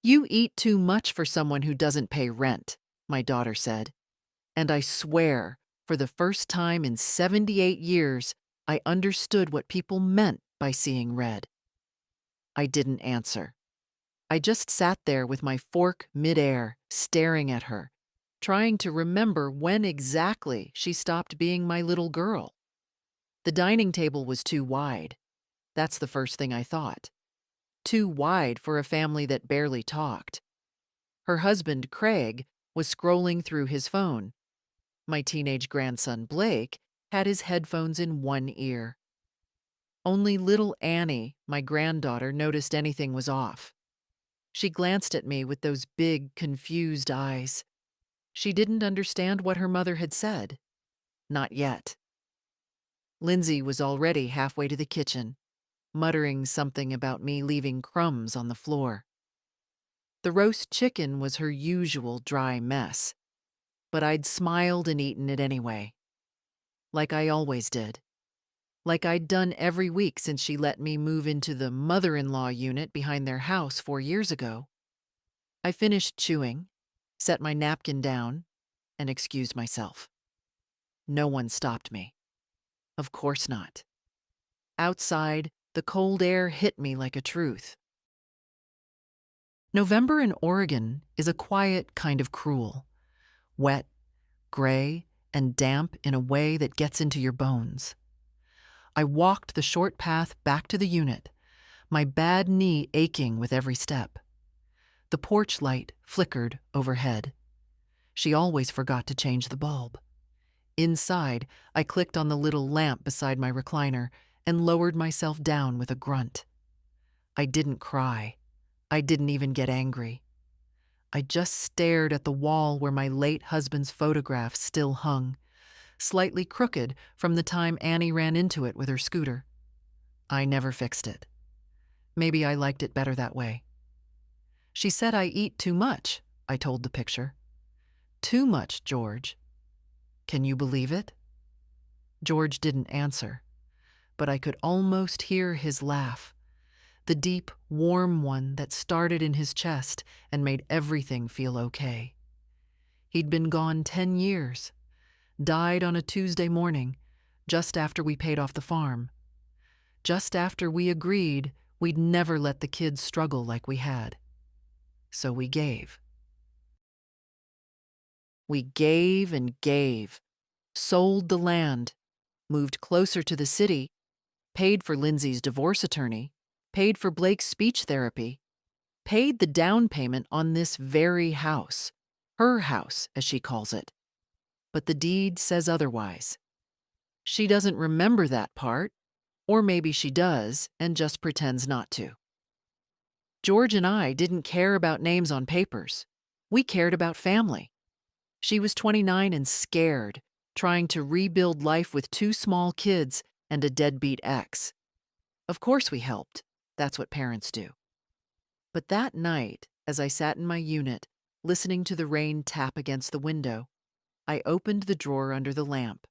"You eat too much for someone who doesn't pay rent," my daughter said. And I swear, for the first time in 78 years, I understood what people meant by seeing red. I didn't answer. I just sat there with my fork midair, staring at her, trying to remember when exactly she stopped being my little girl. The dining table was too wide. That's the first thing I thought. Too wide for a family that barely talked. Her husband, Craig, was scrolling through his phone. My teenage grandson, Blake, had his headphones in one ear. Only little Annie, my granddaughter, noticed anything was off. She glanced at me with those big, confused eyes. She didn't understand what her mother had said. Not yet. Lindsay was already halfway to the kitchen, muttering something about me leaving crumbs on the floor. The roast chicken was her usual dry mess, but I'd smiled and eaten it anyway. Like I always did. Like I'd done every week since she let me move into the mother-in-law unit behind their house 4 years ago. I finished chewing, set my napkin down, and excused myself. No one stopped me. Of course not. Outside, the cold air hit me like a truth. November in Oregon is a quiet kind of cruel. Wet, gray, and damp in a way that gets into your bones. I walked the short path back to the unit, my bad knee aching with every step. The porch light flickered overhead. She always forgot to change the bulb. Inside, I clicked on the little lamp beside my recliner and lowered myself down with a grunt. I didn't cry. I didn't even get angry. I just stared at the wall where my late husband's photograph still hung, slightly crooked from the time Annie ran into it with her scooter. I never fixed it. Maybe I liked it better that way. She said I eat too much, I told the picture. Too much, George. Can you believe it? George didn't answer, but I could almost hear his laugh, the deep, warm one that started in his chest and made everything feel okay. He'd been gone 10 years, died on a Tuesday morning, just after we paid off the farm, just after we agreed we'd never let the kids struggle like we had. So we gave. We gave and gave, sold the land, moved closer to the city, paid for Lindsay's divorce attorney, paid for Blake's speech therapy, paid the down payment on this very house, her house, as she calls it. But the deed says otherwise. She doesn't remember that part, or maybe she does and just pretends not to. George and I didn't care about names on papers. We cared about family. She was 29 and scared, trying to rebuild life with 2 small kids and a deadbeat ex. Of course we helped. That's what parents do. But that night, as I sat in my unit, listening to the rain tap against the window, I opened the drawer under the lamp.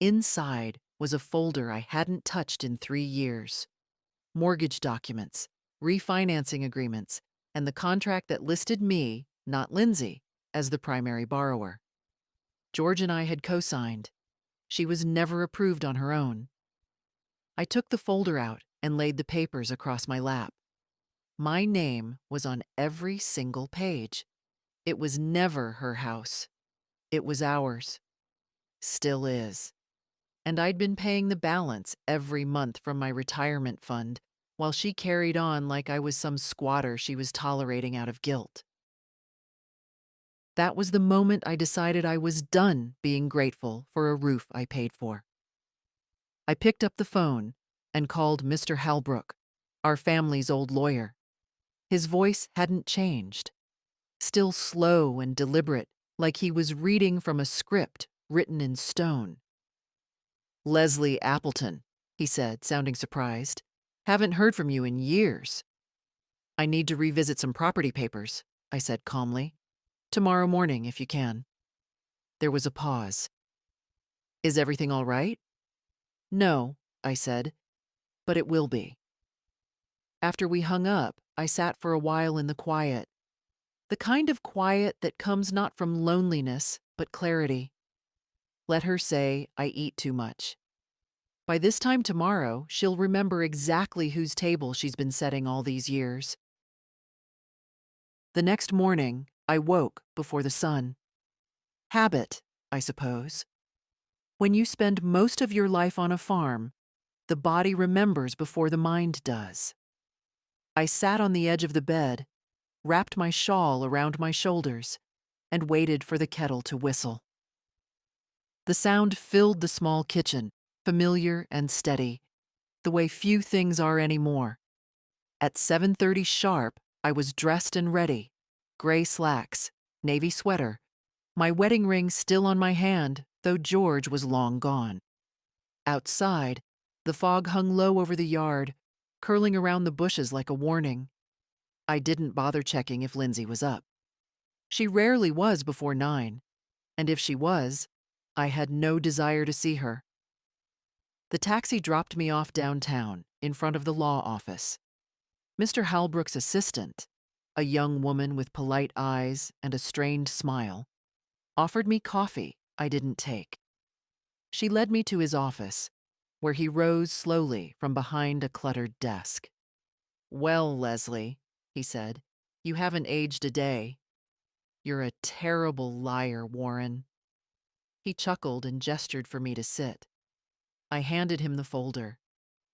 Inside was a folder I hadn't touched in 3 years. Mortgage documents, refinancing agreements, and the contract that listed me, not Lindsay, as the primary borrower. George and I had co-signed. She was never approved on her own. I took the folder out and laid the papers across my lap. My name was on every single page. It was never her house. It was ours. Still is. And I'd been paying the balance every month from my retirement fund while she carried on like I was some squatter she was tolerating out of guilt. That was the moment I decided I was done being grateful for a roof I paid for. I picked up the phone and called Mr. Halbrook, our family's old lawyer. His voice hadn't changed, still slow and deliberate, like he was reading from a script written in stone. "Leslie Appleton," he said, sounding surprised. "Haven't heard from you in years." "I need to revisit some property papers," I said calmly. "Tomorrow morning, if you can." There was a pause. "Is everything all right?" "No," I said, "but it will be." After we hung up, I sat for a while in the quiet, The kind of quiet that comes not from loneliness, but clarity. Let her say, I eat too much. By this time tomorrow, she'll remember exactly whose table she's been setting all these years. The next morning, I woke before the sun. Habit, I suppose. When you spend most of your life on a farm, the body remembers before the mind does. I sat on the edge of the bed, wrapped my shawl around my shoulders, and waited for the kettle to whistle. The sound filled the small kitchen, familiar and steady, the way few things are anymore. At 7:30 sharp, I was dressed and ready, gray slacks, navy sweater, my wedding ring still on my hand, though George was long gone. Outside, the fog hung low over the yard, curling around the bushes like a warning. I didn't bother checking if Lindsay was up. She rarely was before 9, and if she was, I had no desire to see her. The taxi dropped me off downtown, in front of the law office. Mr. Halbrook's assistant, a young woman with polite eyes and a strained smile, offered me coffee I didn't take. She led me to his office, where he rose slowly from behind a cluttered desk. Well, Leslie, he said, you haven't aged a day. You're a terrible liar, Warren. He chuckled and gestured for me to sit. I handed him the folder.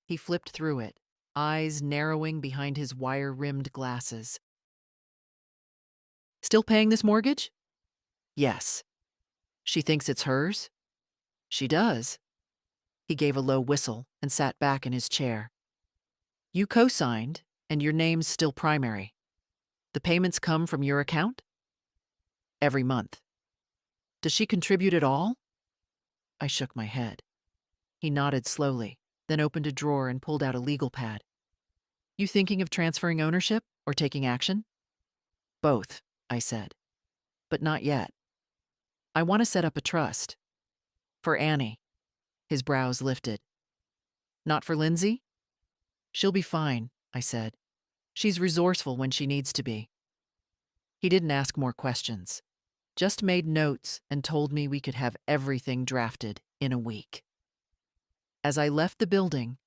He flipped through it, eyes narrowing behind his wire-rimmed glasses. Still paying this mortgage? Yes. She thinks it's hers? She does. He gave a low whistle and sat back in his chair. You co-signed, and your name's still primary. The payments come from your account? Every month. Does she contribute at all? I shook my head. He nodded slowly, then opened a drawer and pulled out a legal pad. You thinking of transferring ownership or taking action? Both, I said. But not yet. I want to set up a trust. For Annie. His brows lifted. Not for Lindsay? She'll be fine, I said. She's resourceful when she needs to be. He didn't ask more questions, just made notes and told me we could have everything drafted in a week. As I left the building,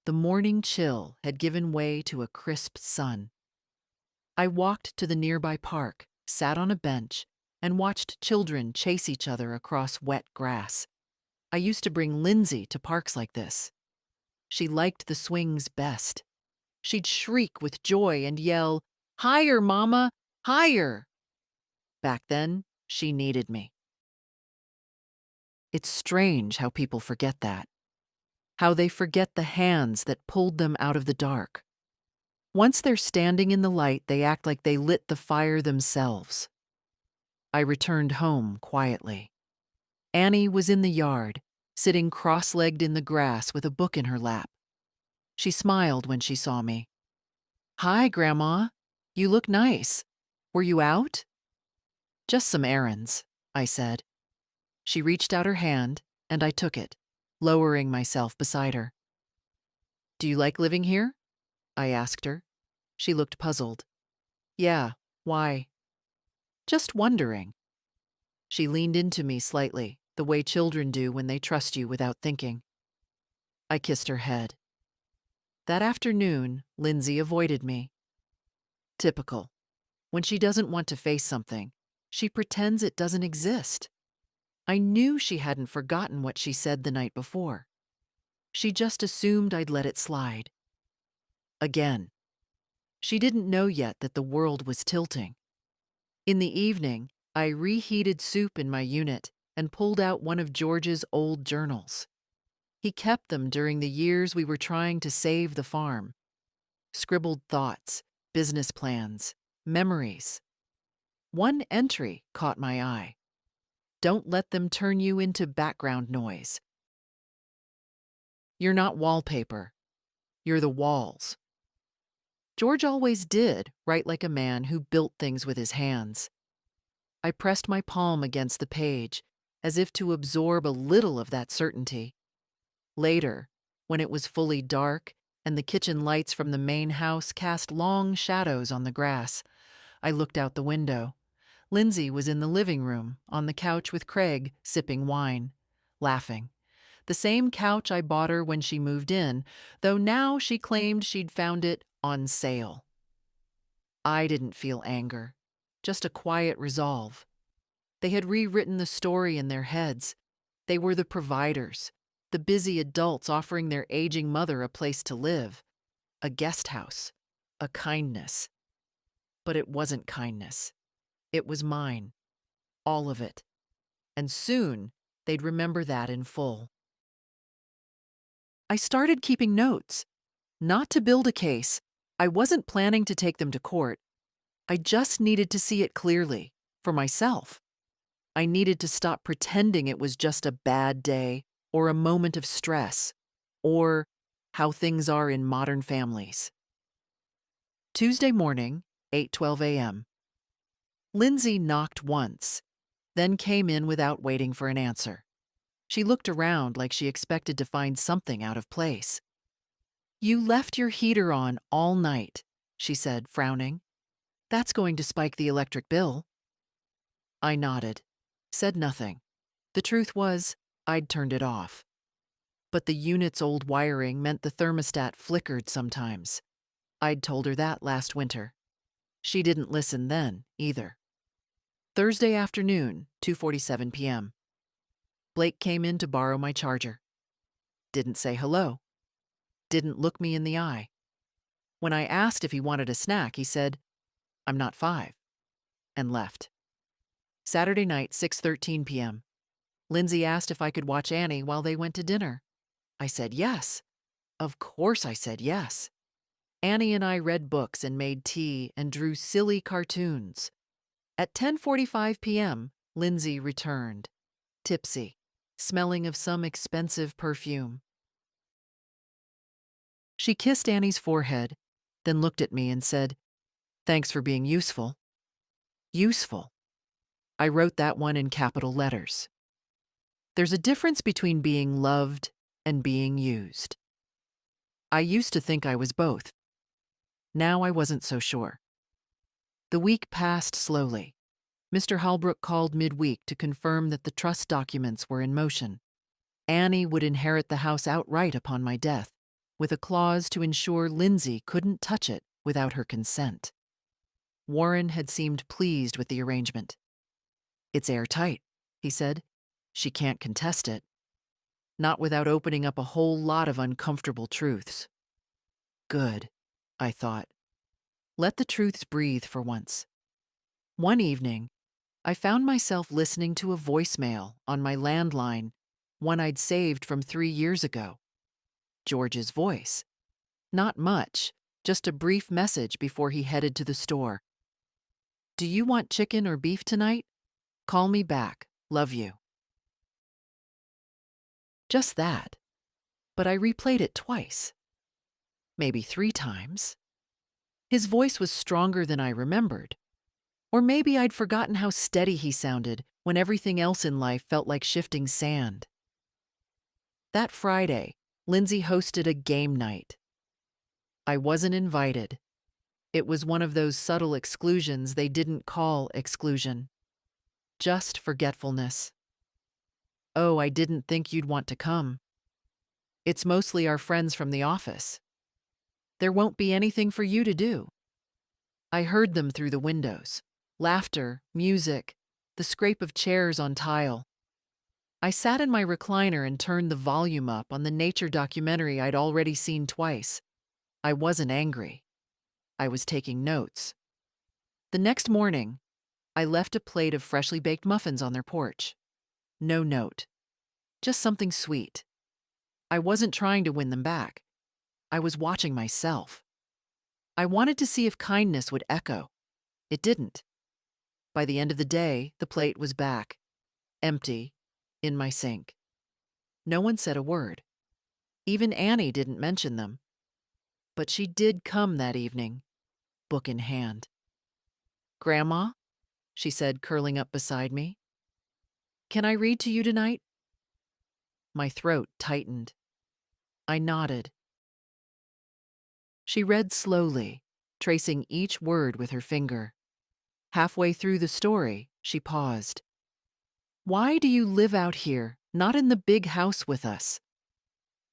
the morning chill had given way to a crisp sun. I walked to the nearby park, sat on a bench, and watched children chase each other across wet grass. I used to bring Lindsay to parks like this. She liked the swings best. She'd shriek with joy and yell, "Higher, Mama! Higher!" Back then, she needed me. It's strange how people forget that. How they forget the hands that pulled them out of the dark. Once they're standing in the light, they act like they lit the fire themselves. I returned home quietly. Annie was in the yard, sitting cross-legged in the grass with a book in her lap. She smiled when she saw me. Hi, Grandma. You look nice. Were you out? Just some errands, I said. She reached out her hand, and I took it, lowering myself beside her. Do you like living here? I asked her. She looked puzzled. Yeah, why? Just wondering. She leaned into me slightly, the way children do when they trust you without thinking. I kissed her head. That afternoon, Lindsay avoided me. Typical. When she doesn't want to face something, she pretends it doesn't exist. I knew she hadn't forgotten what she said the night before. She just assumed I'd let it slide. Again. She didn't know yet that the world was tilting. In the evening, I reheated soup in my unit and pulled out one of George's old journals. He kept them during the years we were trying to save the farm. Scribbled thoughts, business plans, memories. One entry caught my eye. Don't let them turn you into background noise. You're not wallpaper. You're the walls. George always did write like a man who built things with his hands. I pressed my palm against the page, as if to absorb a little of that certainty. Later, when it was fully dark and the kitchen lights from the main house cast long shadows on the grass, I looked out the window. Lindsay was in the living room, on the couch with Craig, sipping wine, laughing. The same couch I bought her when she moved in, though now she claimed she'd found it on sale. I didn't feel anger, just a quiet resolve. They had rewritten the story in their heads. They were the providers, the busy adults offering their aging mother a place to live, a guest house, a kindness. But it wasn't kindness. It was mine, all of it. And soon they'd remember that in full. I started keeping notes, not to build a case. I wasn't planning to take them to court. I just needed to see it clearly, for myself. I needed to stop pretending it was just a bad day or a moment of stress or how things are in modern families. Tuesday morning, 8:12 a.m. Lindsay knocked once, then came in without waiting for an answer. She looked around like she expected to find something out of place. "You left your heater on all night," she said, frowning. "That's going to spike the electric bill." I nodded, said nothing. The truth was, I'd turned it off. But the unit's old wiring meant the thermostat flickered sometimes. I'd told her that last winter. She didn't listen then, either. Thursday afternoon, 2:47 p.m. Blake came in to borrow my charger. Didn't say hello. Didn't look me in the eye. When I asked if he wanted a snack, he said, "I'm not 5," and left. Saturday night, 6:13 p.m. Lindsay asked if I could watch Annie while they went to dinner. I said yes. Of course I said yes. Annie and I read books and made tea and drew silly cartoons. At 10:45 p.m., Lindsay returned, tipsy, smelling of some expensive perfume. She kissed Annie's forehead, then looked at me and said, "Thanks for being useful." Useful. I wrote that one in capital letters. There's a difference between being loved and being used. I used to think I was both. Now I wasn't so sure. The week passed slowly. Mr. Halbrook called midweek to confirm that the trust documents were in motion. Annie would inherit the house outright upon my death, with a clause to ensure Lindsay couldn't touch it without her consent. Warren had seemed pleased with the arrangement. "It's airtight," he said. "She can't contest it. Not without opening up a whole lot of uncomfortable truths." Good, I thought. Let the truths breathe for once. One evening, I found myself listening to a voicemail on my landline, one I'd saved from 3 years ago. George's voice. Not much, just a brief message before he headed to the store. "Do you want chicken or beef tonight? Call me back. Love you." Just that. But I replayed it twice. Maybe 3 times. His voice was stronger than I remembered. Or maybe I'd forgotten how steady he sounded when everything else in life felt like shifting sand. That Friday, Lindsay hosted a game night. I wasn't invited. It was one of those subtle exclusions they didn't call exclusion. Just forgetfulness. "Oh, I didn't think you'd want to come. It's mostly our friends from the office. There won't be anything for you to do." I heard them through the windows. Laughter, music, the scrape of chairs on tile. I sat in my recliner and turned the volume up on the nature documentary I'd already seen twice. I wasn't angry. I was taking notes. The next morning, I left a plate of freshly baked muffins on their porch. No note. Just something sweet. I wasn't trying to win them back. I was watching myself. I wanted to see if kindness would echo. It didn't. By the end of the day, the plate was back, empty, in my sink. No one said a word. Even Annie didn't mention them. But she did come that evening, book in hand. "Grandma," she said, curling up beside me, "can I read to you tonight?" My throat tightened. I nodded. She read slowly, tracing each word with her finger. Halfway through the story, she paused. Why do you live out here, not in the big house with us?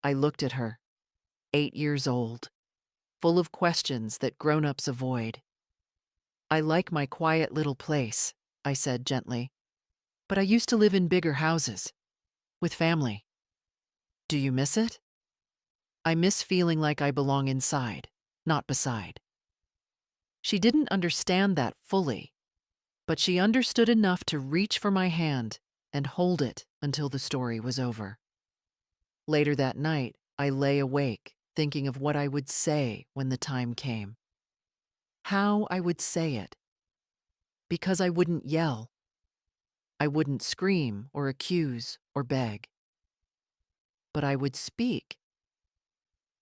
I looked at her, 8 years old, full of questions that grown-ups avoid. I like my quiet little place, I said gently, but I used to live in bigger houses, with family. Do you miss it? I miss feeling like I belong inside, not beside. She didn't understand that fully, but she understood enough to reach for my hand and hold it until the story was over. Later that night, I lay awake, thinking of what I would say when the time came. How I would say it. Because I wouldn't yell. I wouldn't scream or accuse or beg. But I would speak,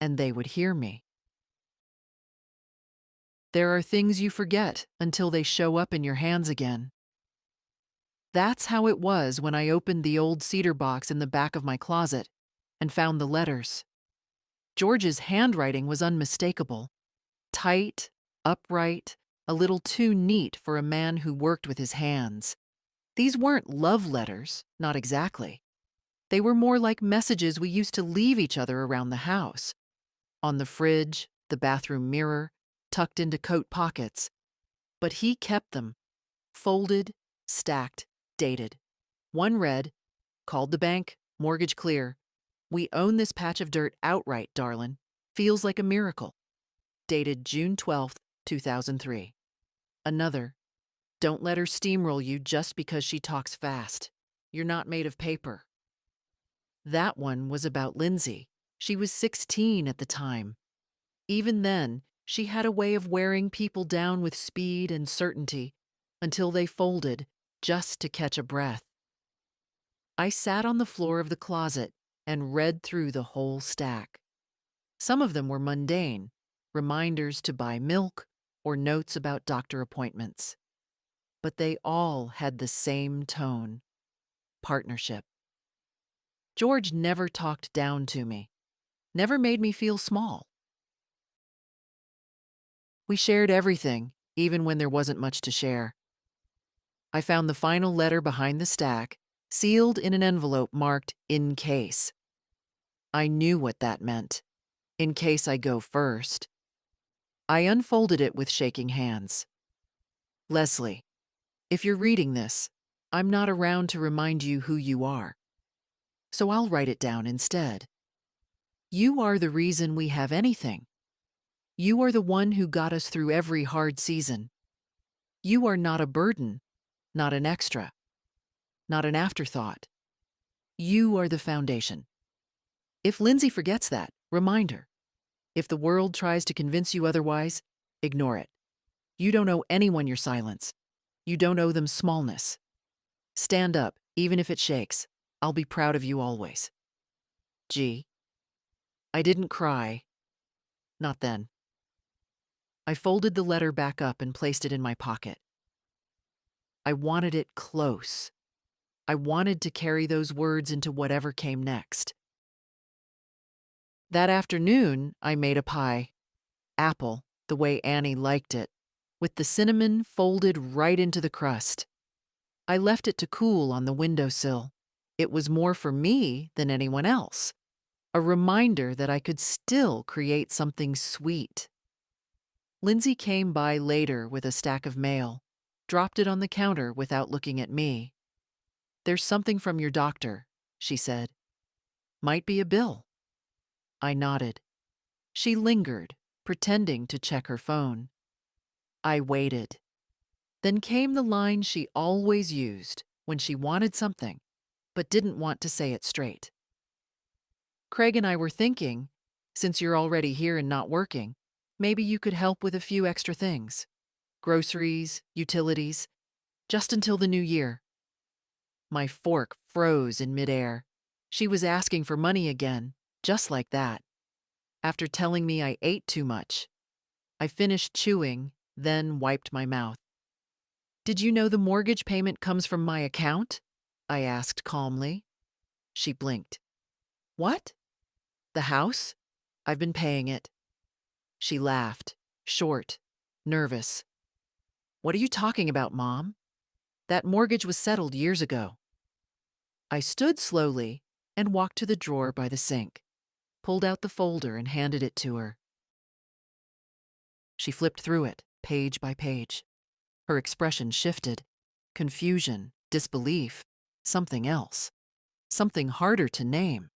and they would hear me. There are things you forget until they show up in your hands again. That's how it was when I opened the old cedar box in the back of my closet and found the letters. George's handwriting was unmistakable. Tight, upright, a little too neat for a man who worked with his hands. These weren't love letters, not exactly. They were more like messages we used to leave each other around the house. On the fridge, the bathroom mirror, tucked into coat pockets. But he kept them, folded, stacked, dated. One read, "Called the bank, mortgage clear. We own this patch of dirt outright, darlin'. Feels like a miracle." Dated June 12th, 2003. Another, "Don't let her steamroll you just because she talks fast. You're not made of paper." That one was about Lindsay. She was 16 at the time. Even then, she had a way of wearing people down with speed and certainty until they folded just to catch a breath. I sat on the floor of the closet and read through the whole stack. Some of them were mundane, reminders to buy milk or notes about doctor appointments. But they all had the same tone: partnership. George never talked down to me, never made me feel small. We shared everything, even when there wasn't much to share. I found the final letter behind the stack, sealed in an envelope marked "in case." I knew what that meant. In case I go first. I unfolded it with shaking hands. Leslie, if you're reading this, I'm not around to remind you who you are. So I'll write it down instead. You are the reason we have anything. You are the one who got us through every hard season. You are not a burden, not an extra, not an afterthought. You are the foundation. If Lindsay forgets that, remind her. If the world tries to convince you otherwise, ignore it. You don't owe anyone your silence. You don't owe them smallness. Stand up, even if it shakes. I'll be proud of you always. G. I didn't cry. Not then. I folded the letter back up and placed it in my pocket. I wanted it close. I wanted to carry those words into whatever came next. That afternoon, I made a pie. Apple, the way Annie liked it, with the cinnamon folded right into the crust. I left it to cool on the windowsill. It was more for me than anyone else. A reminder that I could still create something sweet. Lindsay came by later with a stack of mail, dropped it on the counter without looking at me. "There's something from your doctor," she said. "Might be a bill." I nodded. She lingered, pretending to check her phone. I waited. Then came the line she always used when she wanted something, but didn't want to say it straight. "Craig and I were thinking, since you're already here and not working, maybe you could help with a few extra things. Groceries, utilities, just until the new year." My fork froze in midair. She was asking for money again, just like that. After telling me I ate too much. I finished chewing, then wiped my mouth. "Did you know the mortgage payment comes from my account?" I asked calmly. She blinked. "What?" "The house? I've been paying it." She laughed, short, nervous. What are you talking about, Mom? That mortgage was settled years ago. I stood slowly and walked to the drawer by the sink, pulled out the folder and handed it to her. She flipped through it, page by page. Her expression shifted. Confusion, disbelief, something else. Something harder to name.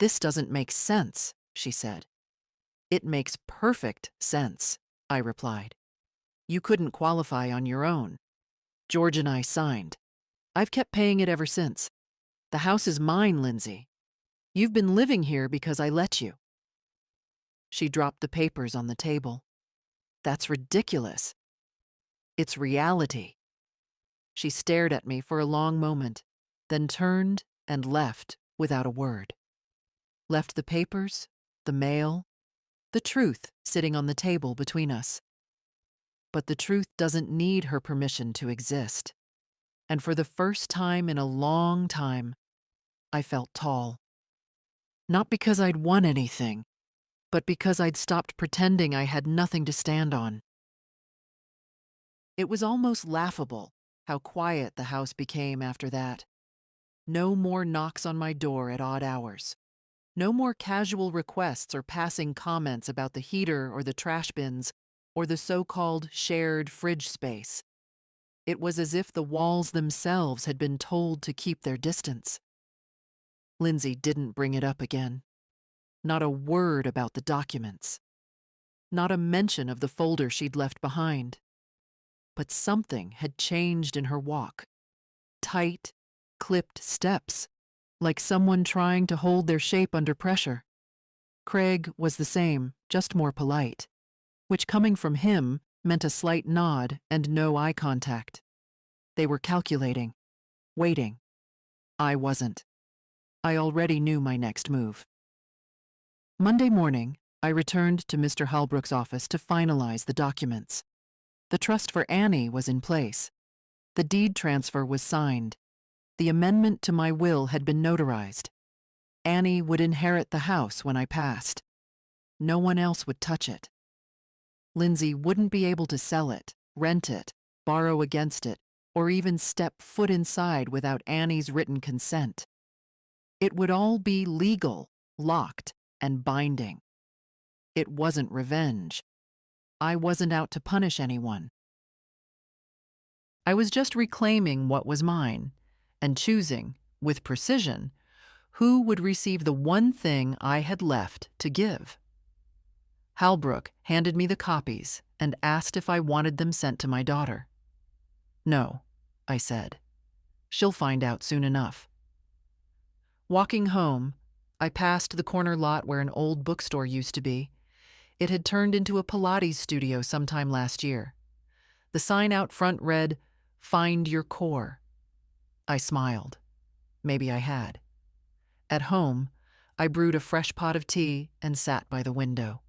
"This doesn't make sense," she said. "It makes perfect sense," I replied. "You couldn't qualify on your own. George and I signed. I've kept paying it ever since. The house is mine, Lindsay. You've been living here because I let you." She dropped the papers on the table. "That's ridiculous." "It's reality." She stared at me for a long moment, then turned and left without a word. Left the papers, the mail, the truth sitting on the table between us. But the truth doesn't need her permission to exist. And for the first time in a long time, I felt tall. Not because I'd won anything, but because I'd stopped pretending I had nothing to stand on. It was almost laughable how quiet the house became after that. No more knocks on my door at odd hours. No more casual requests or passing comments about the heater or the trash bins or the so-called shared fridge space. It was as if the walls themselves had been told to keep their distance. Lindsay didn't bring it up again. Not a word about the documents. Not a mention of the folder she'd left behind. But something had changed in her walk. Tight, clipped steps, like someone trying to hold their shape under pressure. Craig was the same, just more polite, which coming from him meant a slight nod and no eye contact. They were calculating, waiting. I wasn't. I already knew my next move. Monday morning, I returned to Mr. Halbrook's office to finalize the documents. The trust for Annie was in place. The deed transfer was signed. The amendment to my will had been notarized. Annie would inherit the house when I passed. No one else would touch it. Lindsay wouldn't be able to sell it, rent it, borrow against it, or even step foot inside without Annie's written consent. It would all be legal, locked, and binding. It wasn't revenge. I wasn't out to punish anyone. I was just reclaiming what was mine and choosing, with precision, who would receive the one thing I had left to give. Halbrook handed me the copies and asked if I wanted them sent to my daughter. "No," I said. "She'll find out soon enough." Walking home, I passed the corner lot where an old bookstore used to be. It had turned into a Pilates studio sometime last year. The sign out front read, "Find Your Core." I smiled. Maybe I had. At home, I brewed a fresh pot of tea and sat by the window.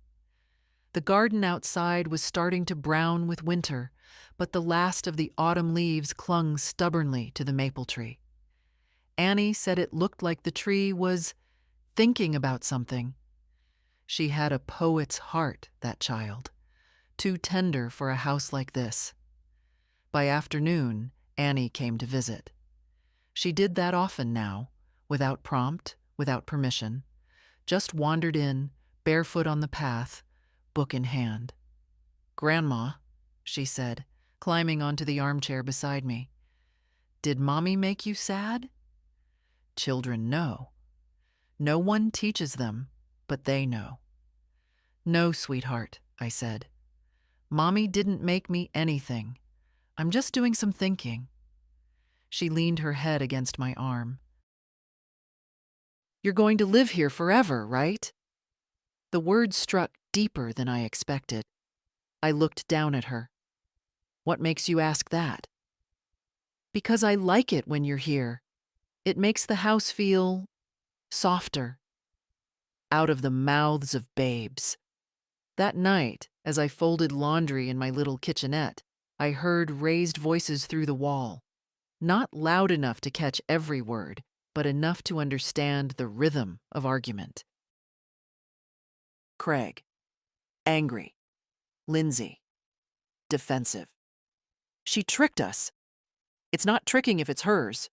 The garden outside was starting to brown with winter, but the last of the autumn leaves clung stubbornly to the maple tree. Annie said it looked like the tree was thinking about something. She had a poet's heart, that child, too tender for a house like this. By afternoon, Annie came to visit. She did that often now, without prompt, without permission, just wandered in, barefoot on the path, book in hand. "Grandma," she said, climbing onto the armchair beside me, "did Mommy make you sad?" Children know. No one teaches them, but they know. "No, sweetheart," I said. "Mommy didn't make me anything. I'm just doing some thinking." She leaned her head against my arm. "You're going to live here forever, right?" The words struck deeper than I expected. I looked down at her. "What makes you ask that?" "Because I like it when you're here. It makes the house feel softer." Out of the mouths of babes. That night, as I folded laundry in my little kitchenette, I heard raised voices through the wall. Not loud enough to catch every word, but enough to understand the rhythm of argument. Craig. Angry. Lindsay. Defensive. She tricked us. It's not tricking if it's hers.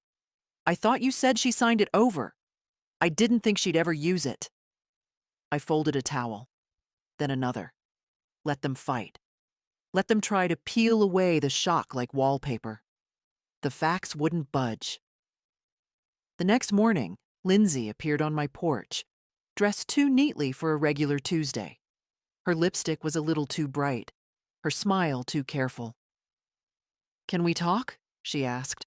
I thought you said she signed it over. I didn't think she'd ever use it. I folded a towel, then another. Let them fight. Let them try to peel away the shock like wallpaper. The facts wouldn't budge. The next morning, Lindsay appeared on my porch, dressed too neatly for a regular Tuesday. Her lipstick was a little too bright, her smile too careful. "Can we talk?" she asked.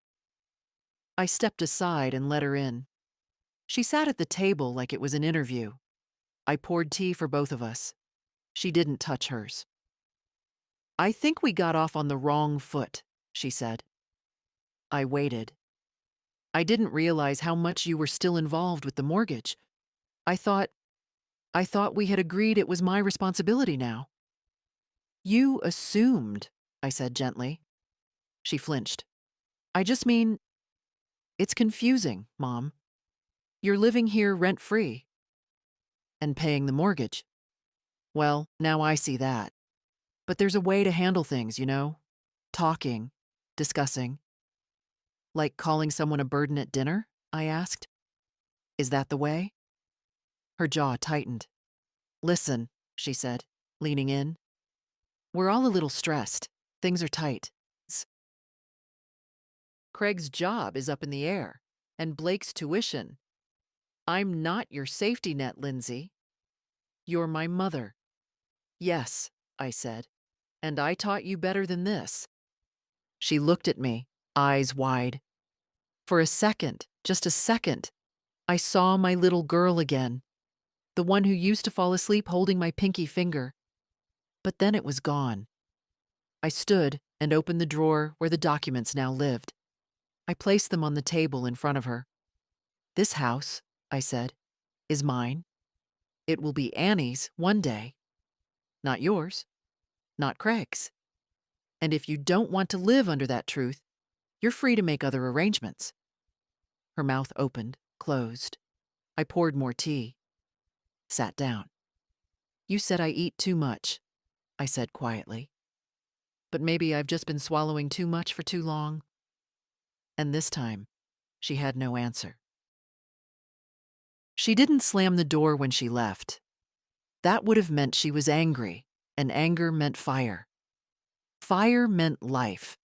I stepped aside and let her in. She sat at the table like it was an interview. I poured tea for both of us. She didn't touch hers. "I think we got off on the wrong foot," she said. I waited. "I didn't realize how much you were still involved with the mortgage. I thought we had agreed it was my responsibility now." "You assumed," I said gently. She flinched. "I just mean, it's confusing, Mom. You're living here rent-free and paying the mortgage. Well, now I see that. But there's a way to handle things, you know? Talking, discussing." "Like calling someone a burden at dinner?" I asked. "Is that the way?" Her jaw tightened. "Listen," she said, leaning in. "We're all a little stressed. Things are tight. Craig's job is up in the air, and Blake's tuition. I'm not your safety net, Lindsay. You're my mother." "Yes," I said, "and I taught you better than this." She looked at me, eyes wide. For a second, just a second, I saw my little girl again, the one who used to fall asleep holding my pinky finger. But then it was gone. I stood and opened the drawer where the documents now lived. I placed them on the table in front of her. "This house," I said, "is mine. It will be Annie's one day. Not yours. Not Craig's. And if you don't want to live under that truth, you're free to make other arrangements." Her mouth opened, closed. I poured more tea. Sat down. "You said I eat too much," I said quietly. "But maybe I've just been swallowing too much for too long." And this time, she had no answer. She didn't slam the door when she left. That would have meant she was angry, and anger meant fire. Fire meant life.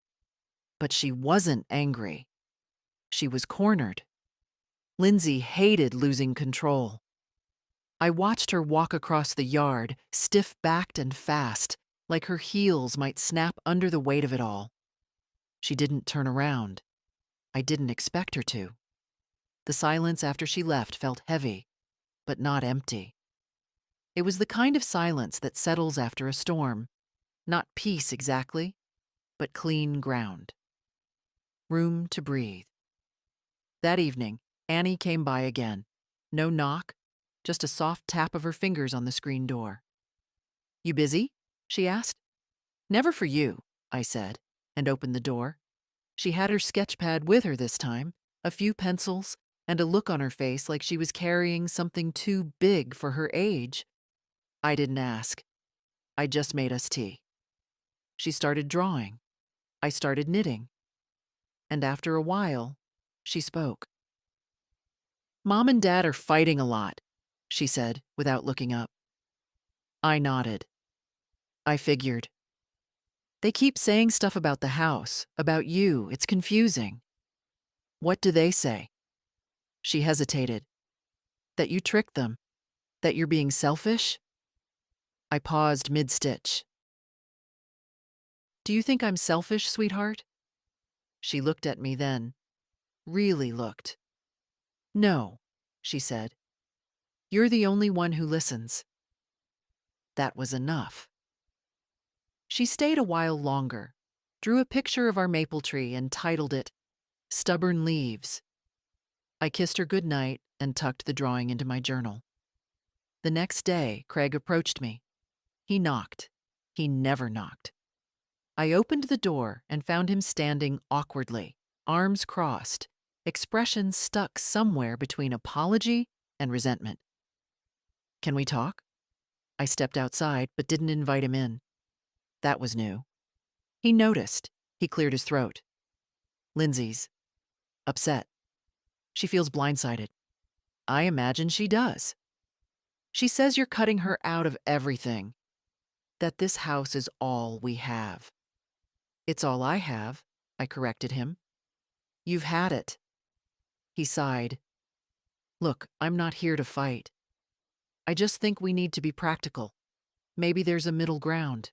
But she wasn't angry. She was cornered. Lindsay hated losing control. I watched her walk across the yard, stiff-backed and fast, like her heels might snap under the weight of it all. She didn't turn around. I didn't expect her to. The silence after she left felt heavy, but not empty. It was the kind of silence that settles after a storm. Not peace exactly, but clean ground. Room to breathe. That evening, Annie came by again. No knock, just a soft tap of her fingers on the screen door. "You busy?" she asked. "Never for you," I said, and opened the door. She had her sketch pad with her this time, a few pencils, and a look on her face like she was carrying something too big for her age. I didn't ask. I just made us tea. She started drawing. I started knitting. And after a while, she spoke. "Mom and Dad are fighting a lot," she said without looking up. I nodded. I figured. "They keep saying stuff about the house, about you. It's confusing." "What do they say?" She hesitated. "That you tricked them. That you're being selfish?" I paused mid-stitch. "Do you think I'm selfish, sweetheart?" She looked at me then. Really looked. "No," she said. "You're the only one who listens." That was enough. She stayed a while longer, drew a picture of our maple tree and titled it, "Stubborn Leaves." I kissed her goodnight and tucked the drawing into my journal. The next day, Craig approached me. He knocked. He never knocked. I opened the door and found him standing awkwardly, arms crossed, expression stuck somewhere between apology and resentment. "Can we talk?" I stepped outside but didn't invite him in. That was new. He noticed. He cleared his throat. Lindsay's upset. She feels blindsided. I imagine she does. She says you're cutting her out of everything, that this house is all we have. It's all I have, I corrected him. You've had it. He sighed. Look, I'm not here to fight. I just think we need to be practical. Maybe there's a middle ground.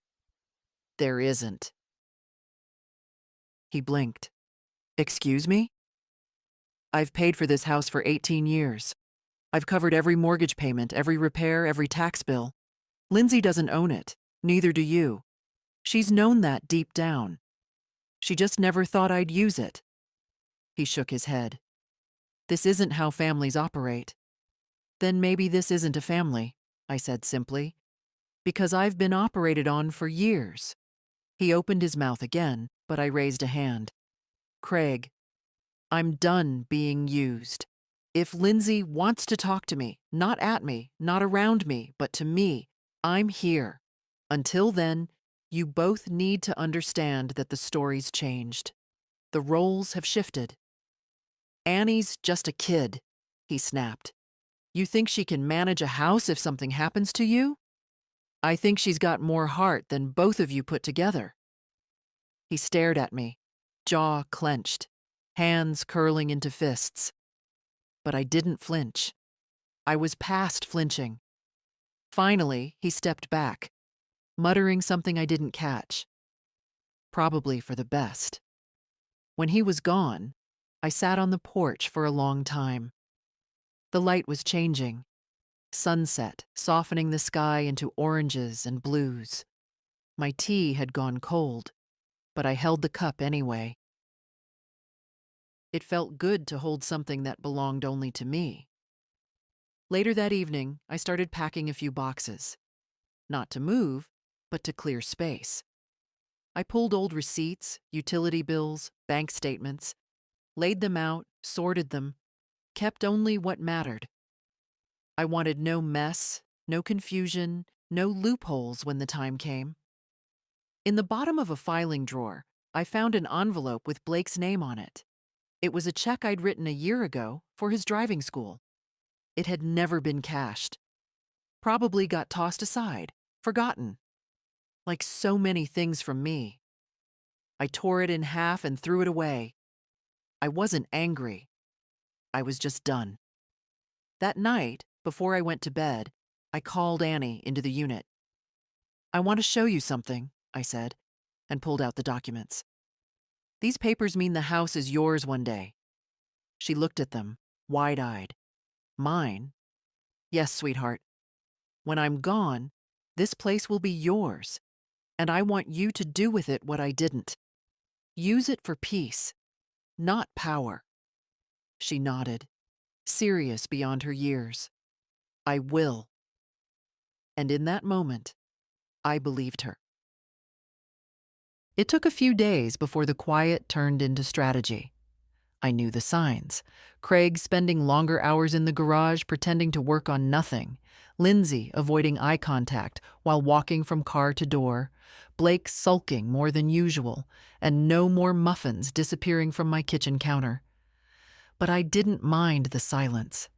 There isn't. He blinked. Excuse me? I've paid for this house for 18 years. I've covered every mortgage payment, every repair, every tax bill. Lindsay doesn't own it. Neither do you. She's known that deep down. She just never thought I'd use it. He shook his head. This isn't how families operate. Then maybe this isn't a family, I said simply, because I've been operated on for years. He opened his mouth again, but I raised a hand. Craig, I'm done being used. If Lindsay wants to talk to me, not at me, not around me, but to me, I'm here. Until then, you both need to understand that the story's changed. The roles have shifted. Annie's just a kid, he snapped. You think she can manage a house if something happens to you? I think she's got more heart than both of you put together. He stared at me, jaw clenched, hands curling into fists. But I didn't flinch. I was past flinching. Finally, he stepped back, muttering something I didn't catch. Probably for the best. When he was gone, I sat on the porch for a long time. The light was changing. Sunset, softening the sky into oranges and blues. My tea had gone cold, but I held the cup anyway. It felt good to hold something that belonged only to me. Later that evening, I started packing a few boxes. Not to move, but to clear space. I pulled old receipts, utility bills, bank statements, laid them out, sorted them, kept only what mattered. I wanted no mess, no confusion, no loopholes when the time came. In the bottom of a filing drawer, I found an envelope with Blake's name on it. It was a check I'd written a year ago for his driving school. It had never been cashed. Probably got tossed aside, forgotten. Like so many things from me. I tore it in half and threw it away. I wasn't angry. I was just done. That night, before I went to bed, I called Annie into the unit. I want to show you something, I said, and pulled out the documents. These papers mean the house is yours one day. She looked at them, wide-eyed. Mine? Yes, sweetheart. When I'm gone, this place will be yours, and I want you to do with it what I didn't. Use it for peace, not power. She nodded, serious beyond her years. I will. And in that moment, I believed her. It took a few days before the quiet turned into strategy. I knew the signs. Craig spending longer hours in the garage pretending to work on nothing. Lindsay avoiding eye contact while walking from car to door. Blake sulking more than usual, and no more muffins disappearing from my kitchen counter. But I didn't mind the silence.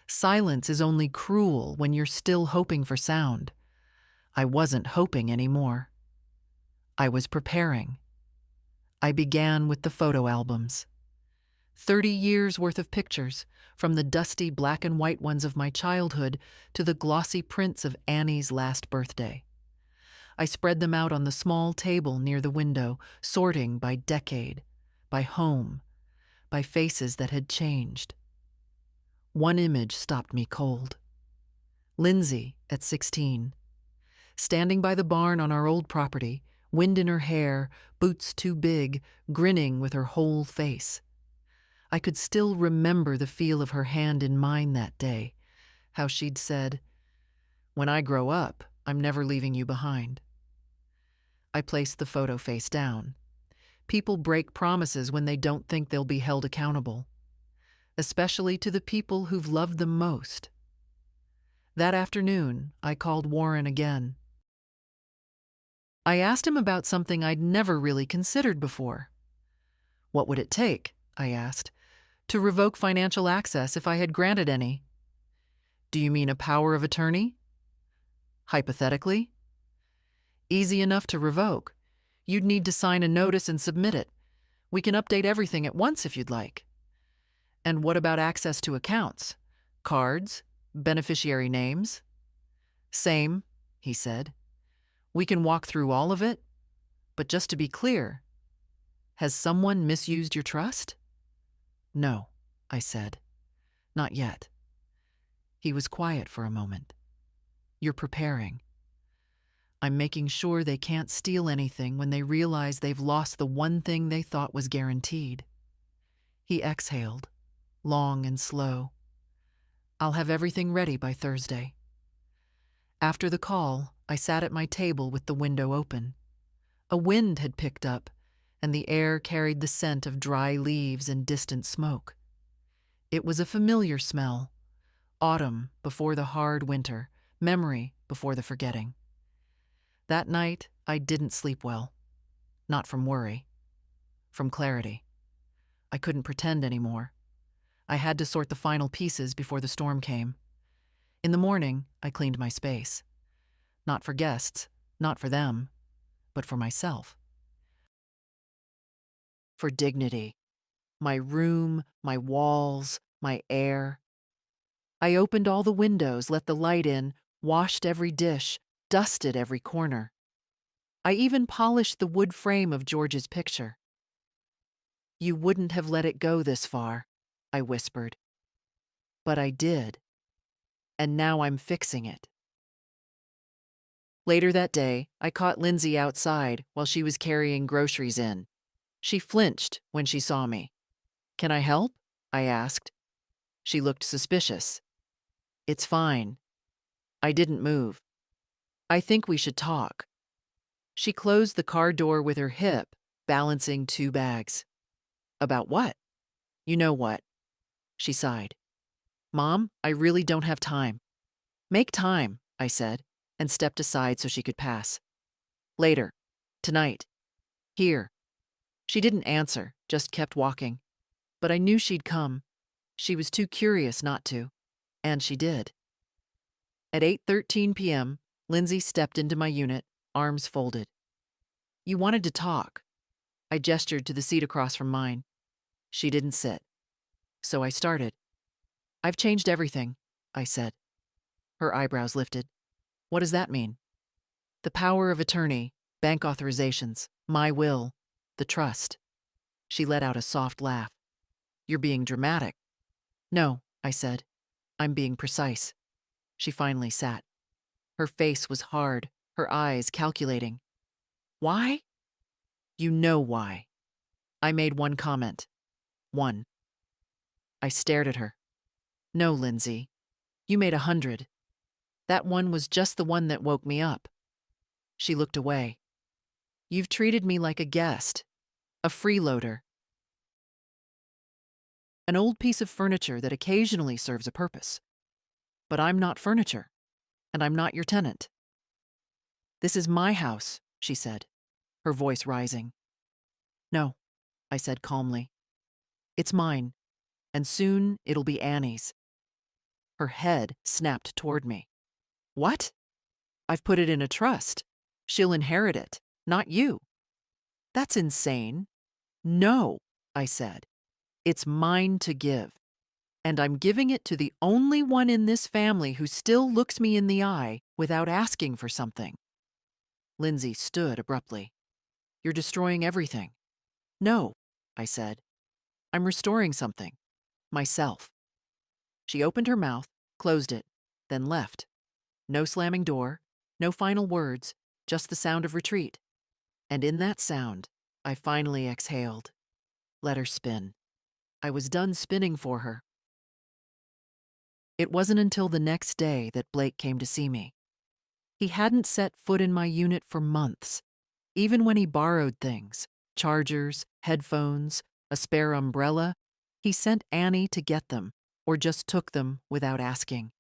Silence is only cruel when you're still hoping for sound. I wasn't hoping anymore. I was preparing. I began with the photo albums. 30 years worth of pictures, from the dusty black and white ones of my childhood to the glossy prints of Annie's last birthday. I spread them out on the small table near the window, sorting by decade, by home, by faces that had changed. One image stopped me cold. Lindsay, at 16. Standing by the barn on our old property, wind in her hair, boots too big, grinning with her whole face. I could still remember the feel of her hand in mine that day, how she'd said, "When I grow up, I'm never leaving you behind." I placed the photo face down. People break promises when they don't think they'll be held accountable, especially to the people who've loved them most. That afternoon, I called Warren again. I asked him about something I'd never really considered before. What would it take, I asked, to revoke financial access if I had granted any? Do you mean a power of attorney? Hypothetically? Easy enough to revoke. You'd need to sign a notice and submit it. We can update everything at once if you'd like. And what about access to accounts? Cards? Beneficiary names? Same, he said. We can walk through all of it. But just to be clear, has someone misused your trust? No, I said. Not yet. He was quiet for a moment. You're preparing. I'm making sure they can't steal anything when they realize they've lost the one thing they thought was guaranteed. He exhaled, long and slow. I'll have everything ready by Thursday. After the call, I sat at my table with the window open. A wind had picked up, and the air carried the scent of dry leaves and distant smoke. It was a familiar smell. Autumn before the hard winter, memory before the forgetting. That night, I didn't sleep well. Not from worry. From clarity. I couldn't pretend anymore. I had to sort the final pieces before the storm came. In the morning, I cleaned my space. Not for guests, not for them, but for myself. For dignity. My room, my walls, my air. I opened all the windows, let the light in, washed every dish, dusted every corner. I even polished the wood frame of George's picture. You wouldn't have let it go this far, I whispered. But I did. And now I'm fixing it. Later that day, I caught Lindsay outside while she was carrying groceries in. She flinched when she saw me. Can I help? I asked. She looked suspicious. It's fine. I didn't move. I think we should talk. She closed the car door with her hip, balancing 2 bags. About what? You know what. She sighed. Mom, I really don't have time. Make time, I said, and stepped aside so she could pass. Later. Tonight. Here. She didn't answer, just kept walking. But I knew she'd come. She was too curious not to. And she did. At 8:13 p.m., Lindsay stepped into my unit, arms folded. You wanted to talk. I gestured to the seat across from mine. She didn't sit. So I started. I've changed everything, I said. Her eyebrows lifted. What does that mean? The power of attorney, bank authorizations, my will, the trust. She let out a soft laugh. You're being dramatic. No, I said. I'm being precise. She finally sat. Her face was hard, her eyes calculating. Why? You know why. I made one comment. One. I stared at her. No, Lindsay. You made 100. That one was just the one that woke me up. She looked away. You've treated me like a guest, a freeloader. An old piece of furniture that occasionally serves a purpose. But I'm not furniture, and I'm not your tenant. This is my house, she said, her voice rising. No, I said calmly. It's mine, and soon it'll be Annie's. Her head snapped toward me. What? I've put it in a trust. She'll inherit it, not you. That's insane. No, I said. It's mine to give. And I'm giving it to the only one in this family who still looks me in the eye without asking for something. Lindsay stood abruptly. You're destroying everything. No, I said. I'm restoring something. Myself. She opened her mouth, closed it, then left. No slamming door, no final words, just the sound of retreat. And in that sound, I finally exhaled. Let her spin. I was done spinning for her. It wasn't until the next day that Blake came to see me. He hadn't set foot in my unit for months. Even when he borrowed things, chargers, headphones, a spare umbrella, he sent Annie to get them, or just took them without asking.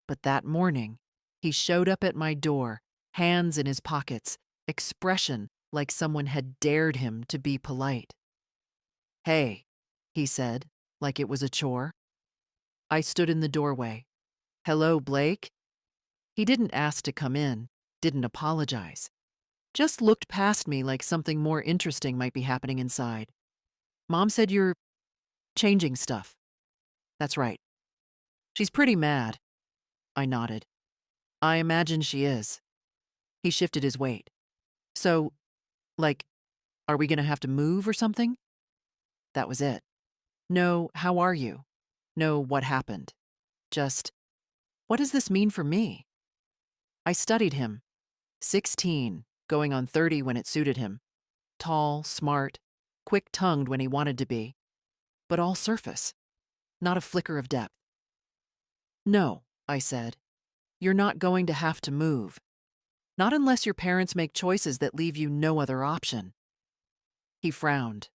But that morning, he showed up at my door, hands in his pockets, expression like someone had dared him to be polite. "Hey," he said, like it was a chore. I stood in the doorway. "Hello, Blake?" He didn't ask to come in, didn't apologize. Just looked past me like something more interesting might be happening inside. "Mom said you're changing stuff." "That's right." "She's pretty mad." I nodded. "I imagine she is." He shifted his weight. "So, like, are we gonna have to move or something?" That was it. No, how are you? No, what happened? Just, what does this mean for me? I studied him. 16, going on 30 when it suited him. Tall, smart, quick-tongued when he wanted to be. But all surface. Not a flicker of depth. "No," I said. "You're not going to have to move. Not unless your parents make choices that leave you no other option." He frowned.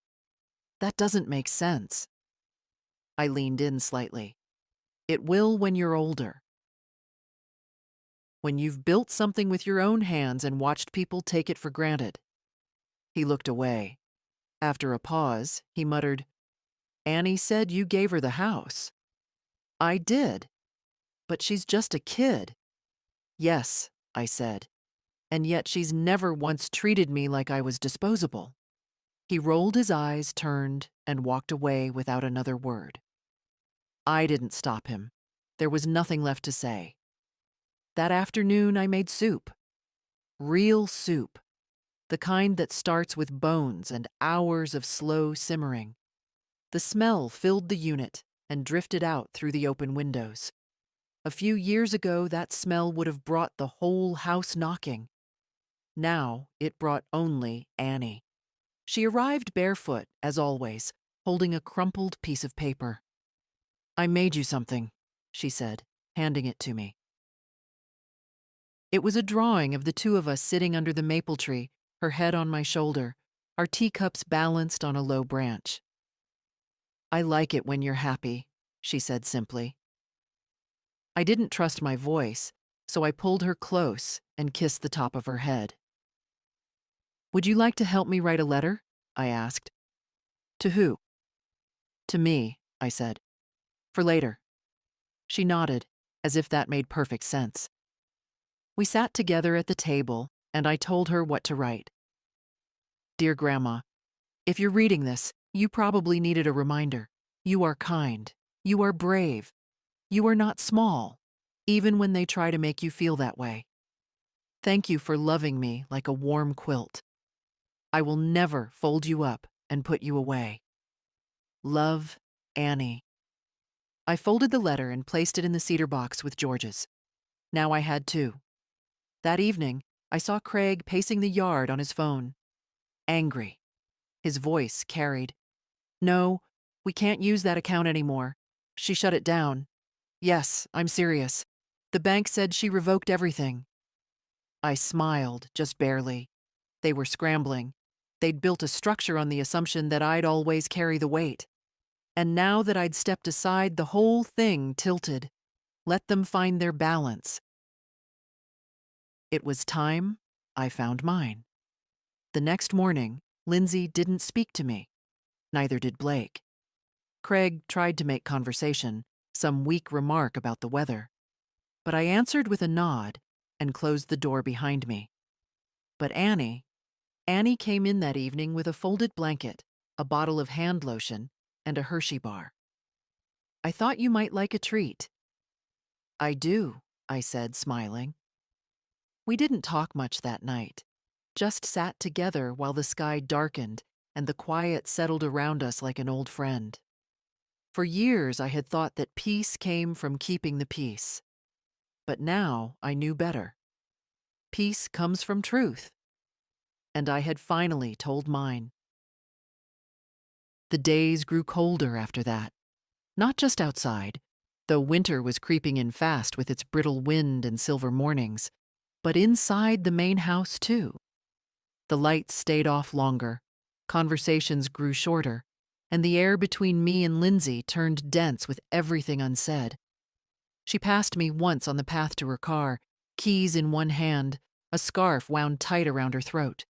"That doesn't make sense." I leaned in slightly. "It will when you're older. When you've built something with your own hands and watched people take it for granted." He looked away. After a pause, he muttered, "Annie said you gave her the house." "I did. But she's just a kid." "Yes," I said. "And yet she's never once treated me like I was disposable." He rolled his eyes, turned, and walked away without another word. I didn't stop him. There was nothing left to say. That afternoon, I made soup. Real soup. The kind that starts with bones and hours of slow simmering. The smell filled the unit and drifted out through the open windows. A few years ago, that smell would have brought the whole house knocking. Now, it brought only Annie. She arrived barefoot, as always, holding a crumpled piece of paper. "I made you something," she said, handing it to me. It was a drawing of the two of us sitting under the maple tree, her head on my shoulder, our teacups balanced on a low branch. "I like it when you're happy," she said simply. I didn't trust my voice, so I pulled her close and kissed the top of her head. "Would you like to help me write a letter?" I asked. "To who?" "To me," I said. "For later." She nodded, as if that made perfect sense. We sat together at the table, and I told her what to write. "Dear Grandma, if you're reading this, you probably needed a reminder. You are kind. You are brave. You are not small, even when they try to make you feel that way. Thank you for loving me like a warm quilt. I will never fold you up and put you away. Love, Annie." I folded the letter and placed it in the cedar box with George's. Now I had two. That evening, I saw Craig pacing the yard on his phone. Angry. His voice carried. "No, we can't use that account anymore. She shut it down. Yes, I'm serious. The bank said she revoked everything." I smiled, just barely. They were scrambling. They'd built a structure on the assumption that I'd always carry the weight. And now that I'd stepped aside, the whole thing tilted. Let them find their balance. It was time I found mine. The next morning, Lindsay didn't speak to me. Neither did Blake. Craig tried to make conversation, some weak remark about the weather. But I answered with a nod and closed the door behind me. But Annie came in that evening with a folded blanket, a bottle of hand lotion, and a Hershey bar. "I thought you might like a treat." "I do," I said, smiling. We didn't talk much that night, just sat together while the sky darkened and the quiet settled around us like an old friend. For years I had thought that peace came from keeping the peace. But now I knew better. Peace comes from truth. And I had finally told mine. The days grew colder after that. Not just outside, though winter was creeping in fast with its brittle wind and silver mornings, but inside the main house too. The lights stayed off longer, conversations grew shorter, and the air between me and Lindsay turned dense with everything unsaid. She passed me once on the path to her car, keys in one hand, a scarf wound tight around her throat.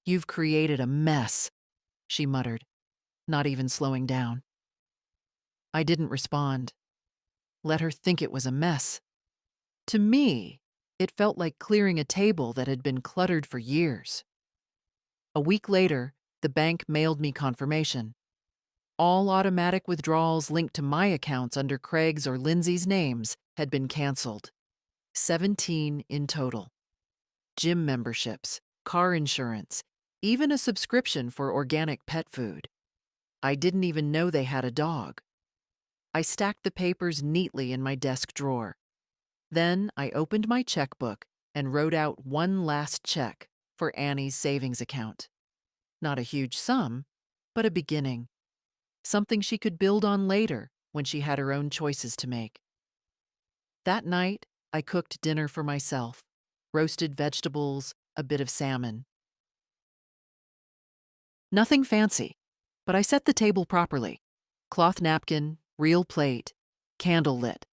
"You've created a mess," she muttered, not even slowing down. I didn't respond. Let her think it was a mess. To me, it felt like clearing a table that had been cluttered for years. A week later, the bank mailed me confirmation. All automatic withdrawals linked to my accounts under Craig's or Lindsay's names had been canceled. 17 in total. Gym memberships, car insurance, even a subscription for organic pet food. I didn't even know they had a dog. I stacked the papers neatly in my desk drawer. Then I opened my checkbook and wrote out one last check for Annie's savings account. Not a huge sum, but a beginning. Something she could build on later when she had her own choices to make. That night, I cooked dinner for myself, roasted vegetables, a bit of salmon. Nothing fancy, but I set the table properly. Cloth napkin, real plate, candle lit.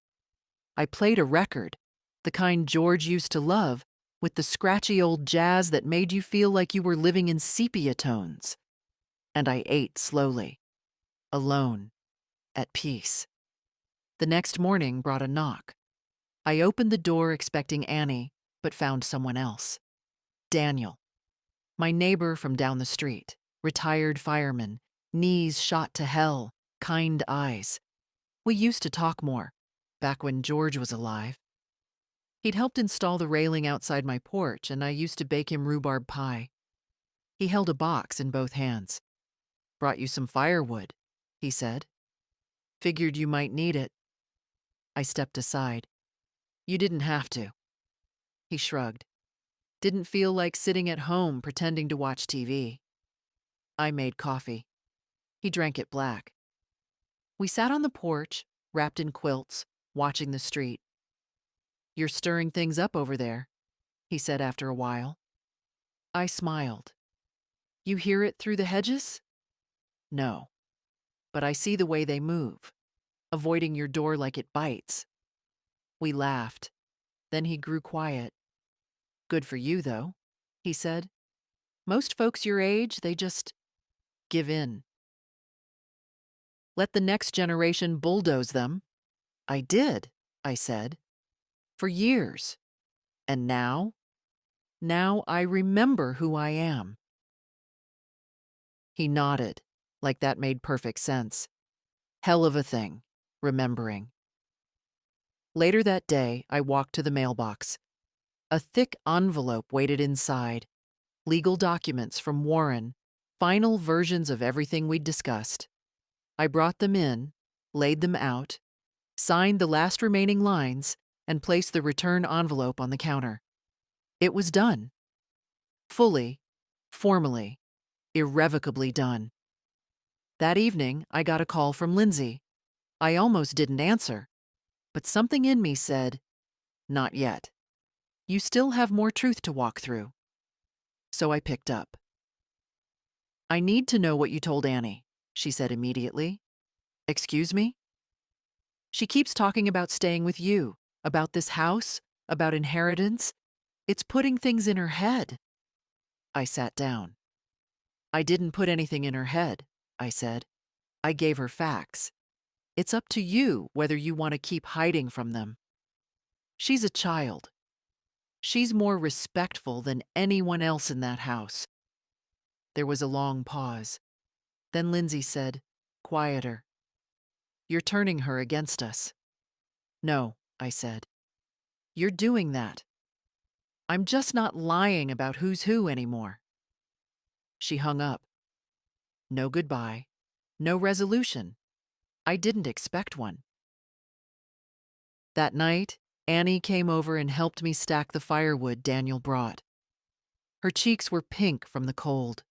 I played a record, the kind George used to love, with the scratchy old jazz that made you feel like you were living in sepia tones. And I ate slowly, alone, at peace. The next morning brought a knock. I opened the door expecting Annie, but found someone else. Daniel, my neighbor from down the street, retired fireman, knees shot to hell, kind eyes. We used to talk more, back when George was alive. He'd helped install the railing outside my porch, and I used to bake him rhubarb pie. He held a box in both hands. "Brought you some firewood," he said. "Figured you might need it." I stepped aside. "You didn't have to." He shrugged. "Didn't feel like sitting at home pretending to watch TV." I made coffee. He drank it black. We sat on the porch, wrapped in quilts, watching the street. "You're stirring things up over there," he said after a while. I smiled. "You hear it through the hedges?" "No, but I see the way they move, avoiding your door like it bites." We laughed. Then he grew quiet. "Good for you, though," he said. "Most folks your age, they just give in. Let the next generation bulldoze them." "I did," I said. "For years. And now? Now I remember who I am." He nodded, like that made perfect sense. Hell of a thing, remembering. Later that day, I walked to the mailbox. A thick envelope waited inside. Legal documents from Warren, final versions of everything we'd discussed. I brought them in, laid them out, signed the last remaining lines, and placed the return envelope on the counter. It was done. Fully, formally, irrevocably done. That evening, I got a call from Lindsay. I almost didn't answer, but something in me said, "Not yet. You still have more truth to walk through." So I picked up. "I need to know what you told Annie," she said immediately. "Excuse me?" "She keeps talking about staying with you, about this house, about inheritance. It's putting things in her head." I sat down. "I didn't put anything in her head," I said. "I gave her facts. It's up to you whether you want to keep hiding from them. She's a child. She's more respectful than anyone else in that house." There was a long pause. Then Lindsay said, quieter, "You're turning her against us." "No," I said. "You're doing that. I'm just not lying about who's who anymore." She hung up. No goodbye. No resolution. I didn't expect one. That night, Annie came over and helped me stack the firewood Daniel brought. Her cheeks were pink from the cold,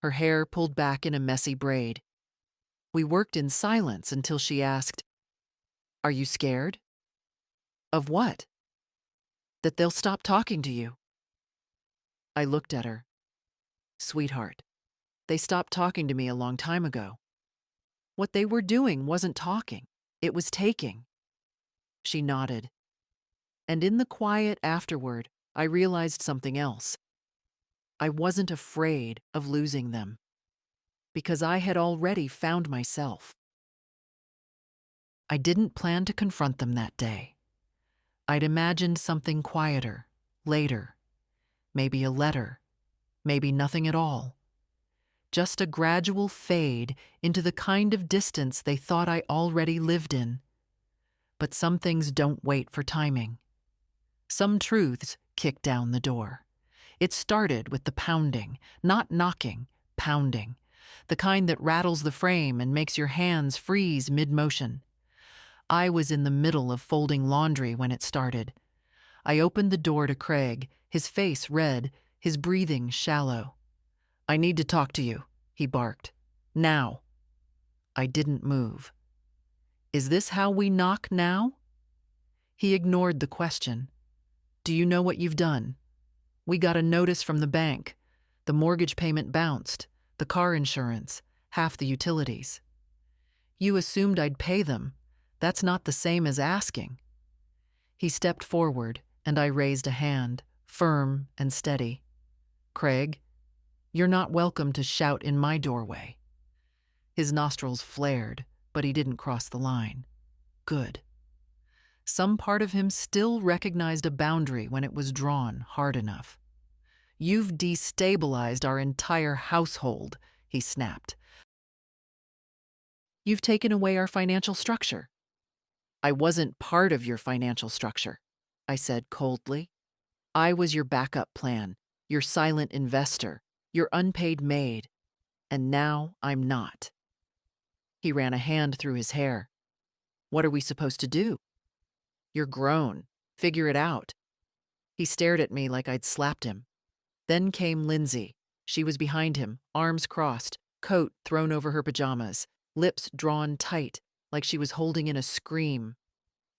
her hair pulled back in a messy braid. We worked in silence until she asked, "Are you scared?" "Of what?" "That they'll stop talking to you." I looked at her. "Sweetheart, they stopped talking to me a long time ago. What they were doing wasn't talking, it was taking." She nodded. And in the quiet afterward, I realized something else. I wasn't afraid of losing them, because I had already found myself. I didn't plan to confront them that day. I'd imagined something quieter, later. Maybe a letter, maybe nothing at all. Just a gradual fade into the kind of distance they thought I already lived in. But some things don't wait for timing. Some truths kick down the door. It started with the pounding, not knocking, pounding. The kind that rattles the frame and makes your hands freeze mid-motion. I was in the middle of folding laundry when it started. I opened the door to Craig, his face red, his breathing shallow. "I need to talk to you," he barked. "Now." I didn't move. "Is this how we knock now?" He ignored the question. "Do you know what you've done? We got a notice from the bank. The mortgage payment bounced, the car insurance, half the utilities. You assumed I'd pay them. That's not the same as asking." He stepped forward, and I raised a hand, firm and steady. "Craig, you're not welcome to shout in my doorway." His nostrils flared, but he didn't cross the line. Good. Some part of him still recognized a boundary when it was drawn hard enough. "You've destabilized our entire household," he snapped. "You've taken away our financial structure." "I wasn't part of your financial structure," I said coldly. "I was your backup plan, your silent investor, your unpaid maid, and now I'm not." He ran a hand through his hair. "What are we supposed to do?" "You're grown. Figure it out." He stared at me like I'd slapped him. Then came Lindsay. She was behind him, arms crossed, coat thrown over her pajamas, lips drawn tight, like she was holding in a scream.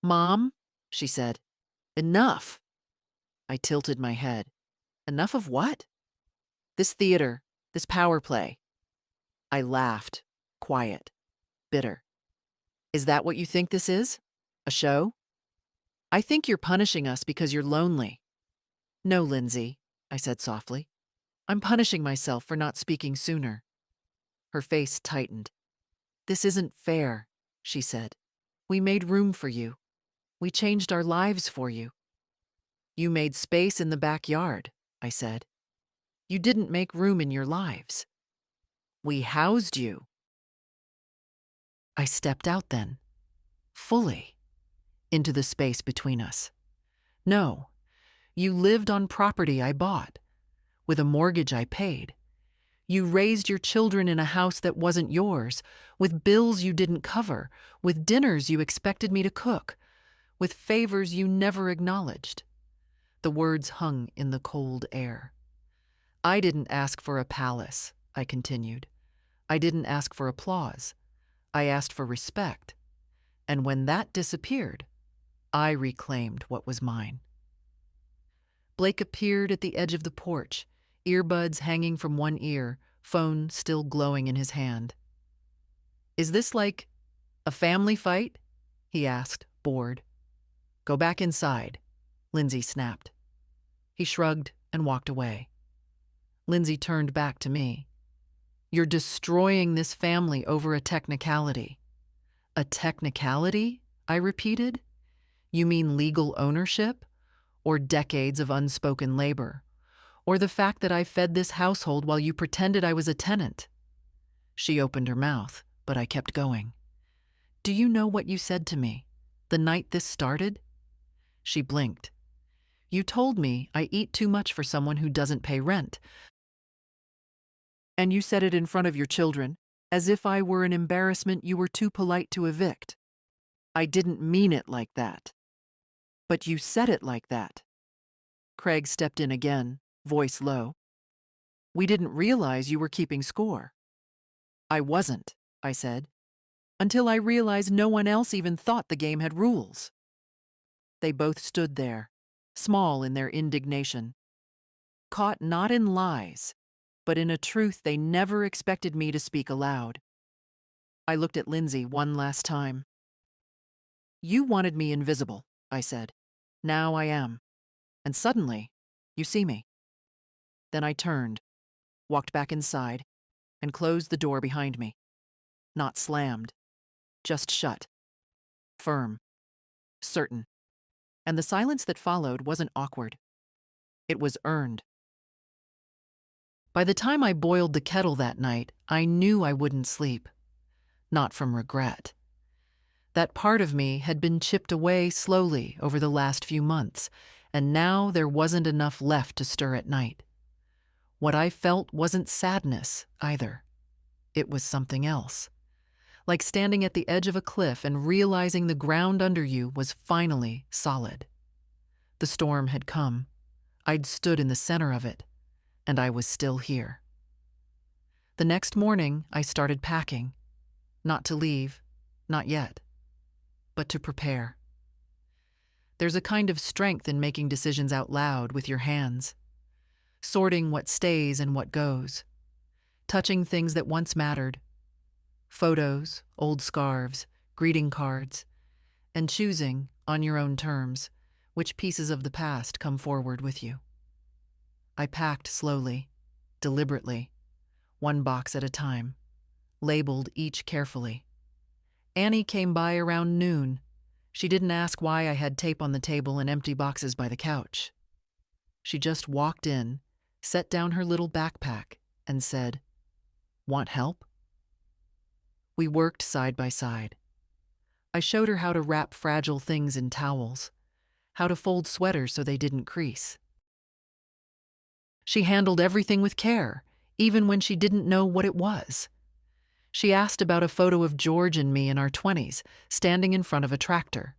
"Mom," she said, "enough." I tilted my head. "Enough of what?" "This theater, this power play." I laughed, quiet, bitter. "Is that what you think this is? A show?" "I think you're punishing us because you're lonely." "No, Lindsay," I said softly. "I'm punishing myself for not speaking sooner." Her face tightened. "This isn't fair," she said. "We made room for you. We changed our lives for you." "You made space in the backyard," I said. "You didn't make room in your lives." "We housed you." I stepped out then, fully, into the space between us. "No, you lived on property I bought, with a mortgage I paid. You raised your children in a house that wasn't yours, with bills you didn't cover, with dinners you expected me to cook, with favors you never acknowledged." The words hung in the cold air. "I didn't ask for a palace," I continued. "I didn't ask for applause. I asked for respect. And when that disappeared, I reclaimed what was mine." Blake appeared at the edge of the porch, earbuds hanging from one ear, phone still glowing in his hand. "Is this like a family fight?" he asked, bored. "Go back inside," Lindsay snapped. He shrugged and walked away. Lindsay turned back to me. "You're destroying this family over a technicality." "A technicality?" I repeated. "You mean legal ownership? Or decades of unspoken labor? Or the fact that I fed this household while you pretended I was a tenant?" She opened her mouth, but I kept going. "Do you know what you said to me, the night this started?" She blinked. "You told me I eat too much for someone who doesn't pay rent. And you said it in front of your children, as if I were an embarrassment you were too polite to evict. I didn't mean it like that." "But you said it like that." Craig stepped in again, voice low. "We didn't realize you were keeping score." "I wasn't," I said, "until I realized no one else even thought the game had rules." They both stood there, small in their indignation, caught not in lies, but in a truth they never expected me to speak aloud. I looked at Lindsay one last time. "You wanted me invisible," I said. "Now I am." And suddenly, You see me." Then I turned, walked back inside, and closed the door behind me. Not slammed, just shut. Firm. Certain. And the silence that followed wasn't awkward. It was earned. By the time I boiled the kettle that night, I knew I wouldn't sleep. Not from regret. That part of me had been chipped away slowly over the last few months, and now there wasn't enough left to stir at night. What I felt wasn't sadness, either. It was something else. Like standing at the edge of a cliff and realizing the ground under you was finally solid. The storm had come. I'd stood in the center of it, and I was still here. The next morning, I started packing. Not to leave, not yet, but to prepare. There's a kind of strength in making decisions out loud with your hands, sorting what stays and what goes, touching things that once mattered, photos, old scarves, greeting cards, and choosing, on your own terms, which pieces of the past come forward with you. I packed slowly, deliberately, one box at a time, labeled each carefully. Annie came by around noon. She didn't ask why I had tape on the table and empty boxes by the couch. She just walked in, set down her little backpack, and said, "Want help?" We worked side by side. I showed her how to wrap fragile things in towels, how to fold sweaters so they didn't crease. She handled everything with care, even when she didn't know what it was. She asked about a photo of George and me in our 20s, standing in front of a tractor.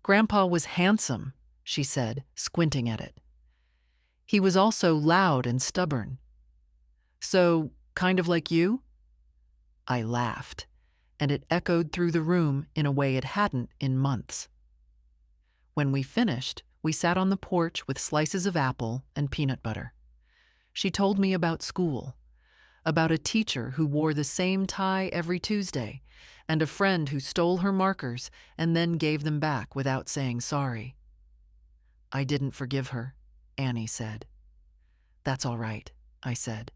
"Grandpa was handsome," she said, squinting at it. "He was also loud and stubborn." "So, kind of like you?" I laughed, and it echoed through the room in a way it hadn't in months. When we finished, we sat on the porch with slices of apple and peanut butter. She told me about school, about a teacher who wore the same tie every Tuesday, and a friend who stole her markers and then gave them back without saying sorry. "I didn't forgive her," Annie said. "That's all right," I said.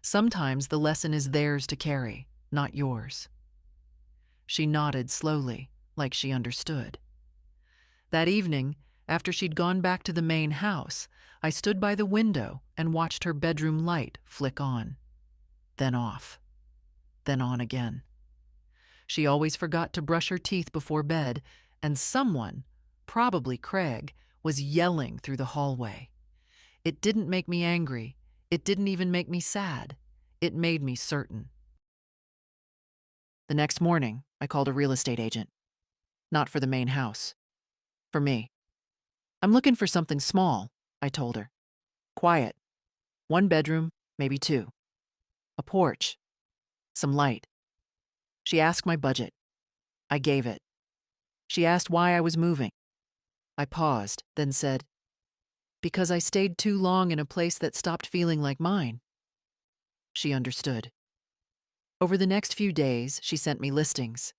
"Sometimes the lesson is theirs to carry, not yours." She nodded slowly, like she understood. That evening, after she'd gone back to the main house, I stood by the window and watched her bedroom light flick on, then off, then on again. She always forgot to brush her teeth before bed, and someone, probably Craig, was yelling through the hallway. It didn't make me angry. It didn't even make me sad. It made me certain. The next morning, I called a real estate agent. Not for the main house. For me. "I'm looking for something small," I told her. "Quiet. 1 bedroom, maybe 2. A porch. Some light." She asked my budget. I gave it. She asked why I was moving. I paused, then said, "Because I stayed too long in a place that stopped feeling like mine." She understood. Over the next few days, she sent me listings.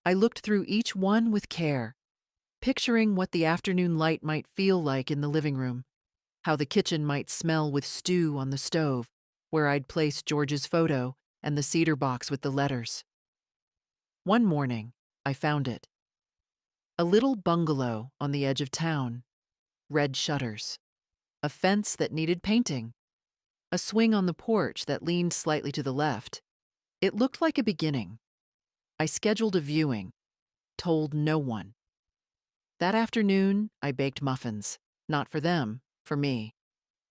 I looked through each one with care, picturing what the afternoon light might feel like in the living room, how the kitchen might smell with stew on the stove, where I'd placed George's photo and the cedar box with the letters. One morning, I found it. A little bungalow on the edge of town, red shutters, a fence that needed painting, a swing on the porch that leaned slightly to the left. It looked like a beginning. I scheduled a viewing, told no one. That afternoon, I baked muffins. Not for them, for me.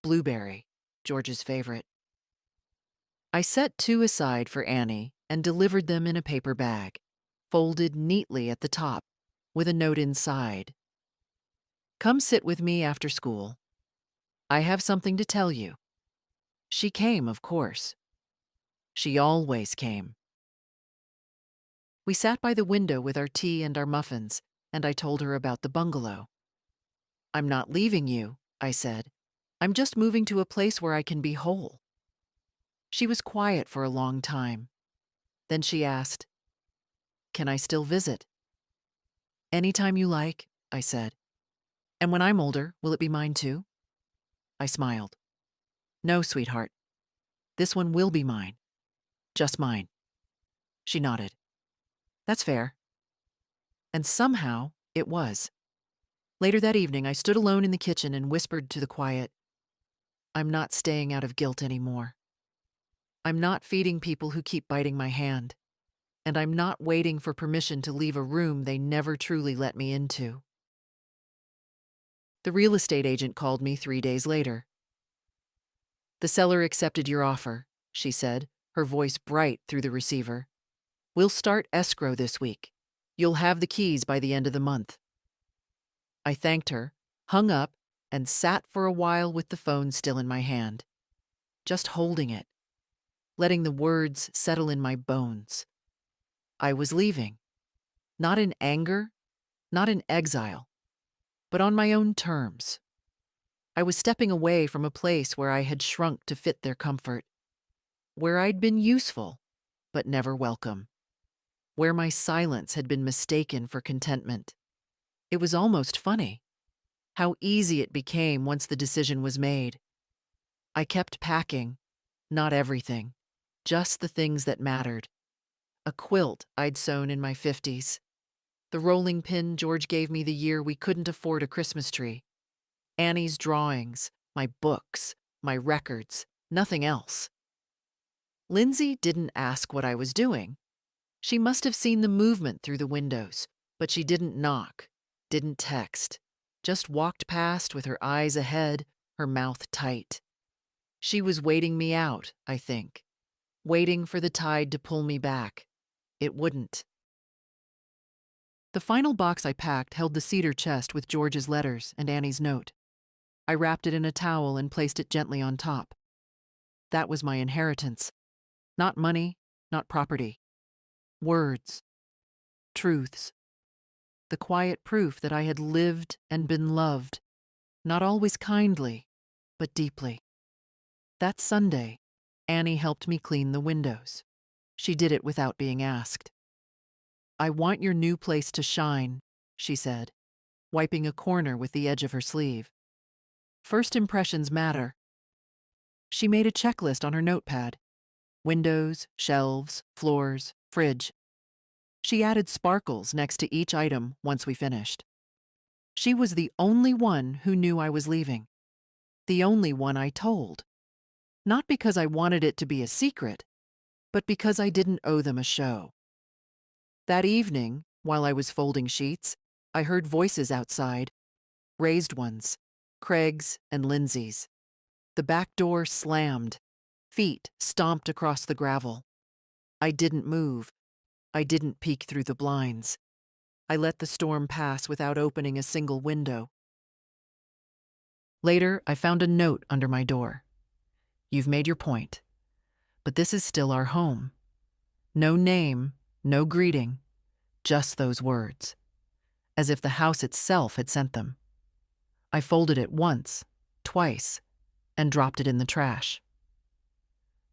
Blueberry, George's favorite. I set 2 aside for Annie and delivered them in a paper bag, folded neatly at the top, with a note inside. "Come sit with me after school. I have something to tell you." She came, of course. She always came. We sat by the window with our tea and our muffins, and I told her about the bungalow. "I'm not leaving you," I said. "I'm just moving to a place where I can be whole." She was quiet for a long time. Then she asked, "Can I still visit?" "Anytime you like," I said. "And when I'm older, will it be mine too?" I smiled. No, sweetheart. This one will be mine. Just mine. She nodded. That's fair. And somehow, it was. Later that evening, I stood alone in the kitchen and whispered to the quiet, I'm not staying out of guilt anymore. I'm not feeding people who keep biting my hand. And I'm not waiting for permission to leave a room they never truly let me into. The real estate agent called me 3 days later. The seller accepted your offer, she said, her voice bright through the receiver. We'll start escrow this week. You'll have the keys by the end of the month. I thanked her, hung up, and sat for a while with the phone still in my hand, just holding it, letting the words settle in my bones. I was leaving, not in anger, not in exile, but on my own terms. I was stepping away from a place where I had shrunk to fit their comfort, where I'd been useful, but never welcome, where my silence had been mistaken for contentment. It was almost funny how easy it became once the decision was made. I kept packing, not everything, just the things that mattered. A quilt I'd sewn in my 50s, the rolling pin George gave me the year we couldn't afford a Christmas tree, Annie's drawings, my books, my records, nothing else. Lindsay didn't ask what I was doing. She must have seen the movement through the windows, but she didn't knock, didn't text, just walked past with her eyes ahead, her mouth tight. She was waiting me out, I think, waiting for the tide to pull me back. It wouldn't. The final box I packed held the cedar chest with George's letters and Annie's note. I wrapped it in a towel and placed it gently on top. That was my inheritance. Not money, not property. Words. Truths. The quiet proof that I had lived and been loved, not always kindly, but deeply. That Sunday, Annie helped me clean the windows. She did it without being asked. I want your new place to shine, she said, wiping a corner with the edge of her sleeve. First impressions matter. She made a checklist on her notepad. Windows, shelves, floors, fridge. She added sparkles next to each item once we finished. She was the only one who knew I was leaving. The only one I told. Not because I wanted it to be a secret, but because I didn't owe them a show. That evening, while I was folding sheets, I heard voices outside, raised ones, Craig's and Lindsay's. The back door slammed. Feet stomped across the gravel. I didn't move. I didn't peek through the blinds. I let the storm pass without opening a single window. Later, I found a note under my door. You've made your point, but this is still our home. No name, no greeting, just those words, as if the house itself had sent them. I folded it once, twice, and dropped it in the trash.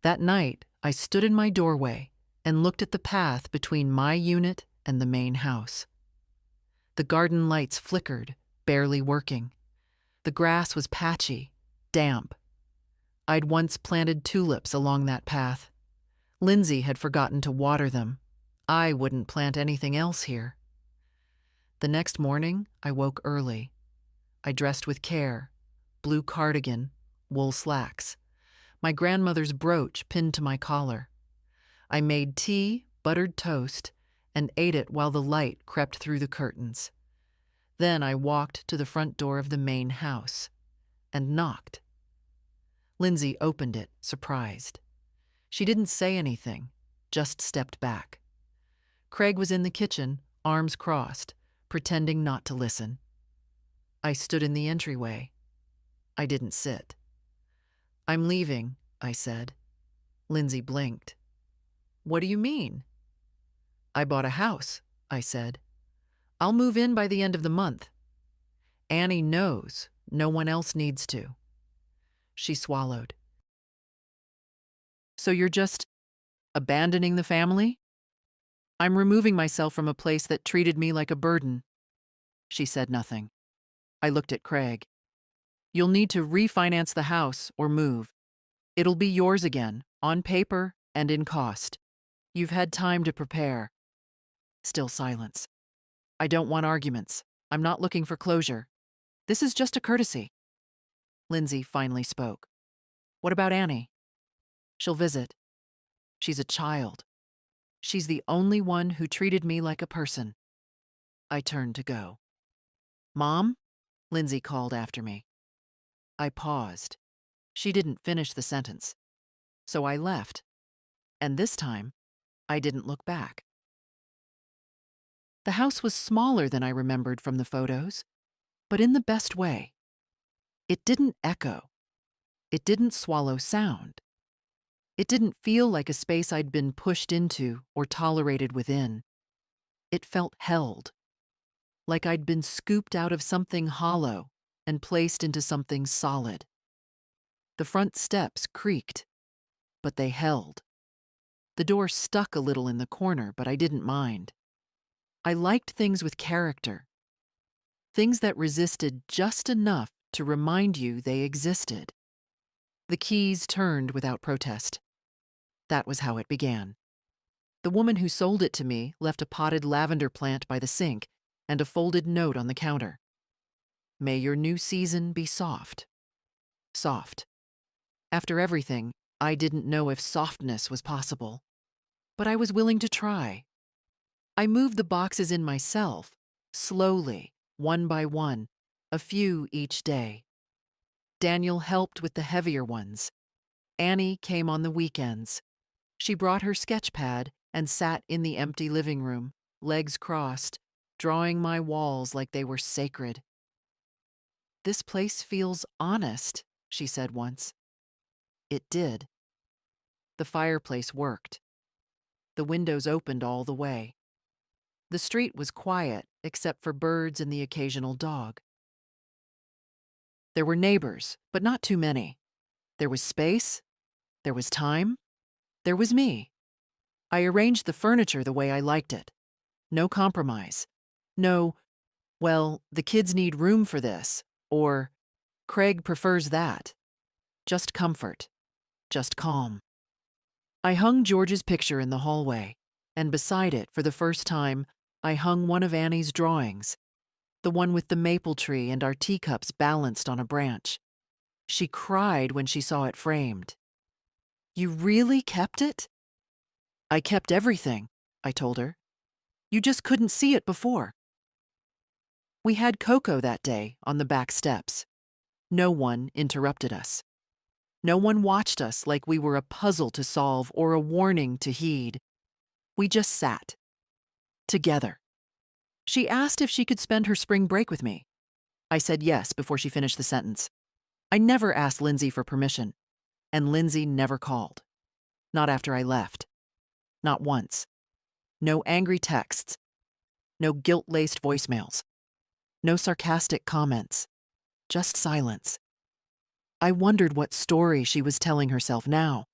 That night, I stood in my doorway and looked at the path between my unit and the main house. The garden lights flickered, barely working. The grass was patchy, damp. I'd once planted tulips along that path. Lindsay had forgotten to water them. I wouldn't plant anything else here. The next morning, I woke early. I dressed with care, blue cardigan, wool slacks, my grandmother's brooch pinned to my collar. I made tea, buttered toast, and ate it while the light crept through the curtains. Then I walked to the front door of the main house and knocked. Lindsay opened it, surprised. She didn't say anything, just stepped back. Craig was in the kitchen, arms crossed, pretending not to listen. I stood in the entryway. I didn't sit. I'm leaving, I said. Lindsay blinked. What do you mean? I bought a house, I said. I'll move in by the end of the month. Annie knows. No one else needs to. She swallowed. So you're just abandoning the family? I'm removing myself from a place that treated me like a burden. She said nothing. I looked at Craig. You'll need to refinance the house or move. It'll be yours again, on paper and in cost. You've had time to prepare. Still silence. I don't want arguments. I'm not looking for closure. This is just a courtesy. Lindsay finally spoke. What about Annie? She'll visit. She's a child. She's the only one who treated me like a person. I turned to go. Mom? Lindsay called after me. I paused. She didn't finish the sentence. So I left. And this time, I didn't look back. The house was smaller than I remembered from the photos, but in the best way. It didn't echo. It didn't swallow sound. It didn't feel like a space I'd been pushed into or tolerated within. It felt held, like I'd been scooped out of something hollow and placed into something solid. The front steps creaked, but they held. The door stuck a little in the corner, but I didn't mind. I liked things with character, things that resisted just enough to remind you they existed. The keys turned without protest. That was how it began. The woman who sold it to me left a potted lavender plant by the sink and a folded note on the counter. May your new season be soft. Soft. After everything, I didn't know if softness was possible, but I was willing to try. I moved the boxes in myself, slowly, one by one, a few each day. Daniel helped with the heavier ones. Annie came on the weekends. She brought her sketch pad and sat in the empty living room, legs crossed, drawing my walls like they were sacred. This place feels honest, she said once. It did. The fireplace worked. The windows opened all the way. The street was quiet, except for birds and the occasional dog. There were neighbors, but not too many. There was space. There was time. There was me. I arranged the furniture the way I liked it. No compromise. No, well, the kids need room for this, or Craig prefers that. Just comfort. Just calm. I hung George's picture in the hallway, and beside it, for the first time, I hung one of Annie's drawings, the one with the maple tree and our teacups balanced on a branch. She cried when she saw it framed. You really kept it? I kept everything, I told her. You just couldn't see it before. We had cocoa that day on the back steps. No one interrupted us. No one watched us like we were a puzzle to solve or a warning to heed. We just sat. Together. She asked if she could spend her spring break with me. I said yes before she finished the sentence. I never asked Lindsay for permission, and Lindsay never called. Not after I left. Not once. No angry texts. No guilt-laced voicemails. No sarcastic comments. Just silence. I wondered what story she was telling herself now.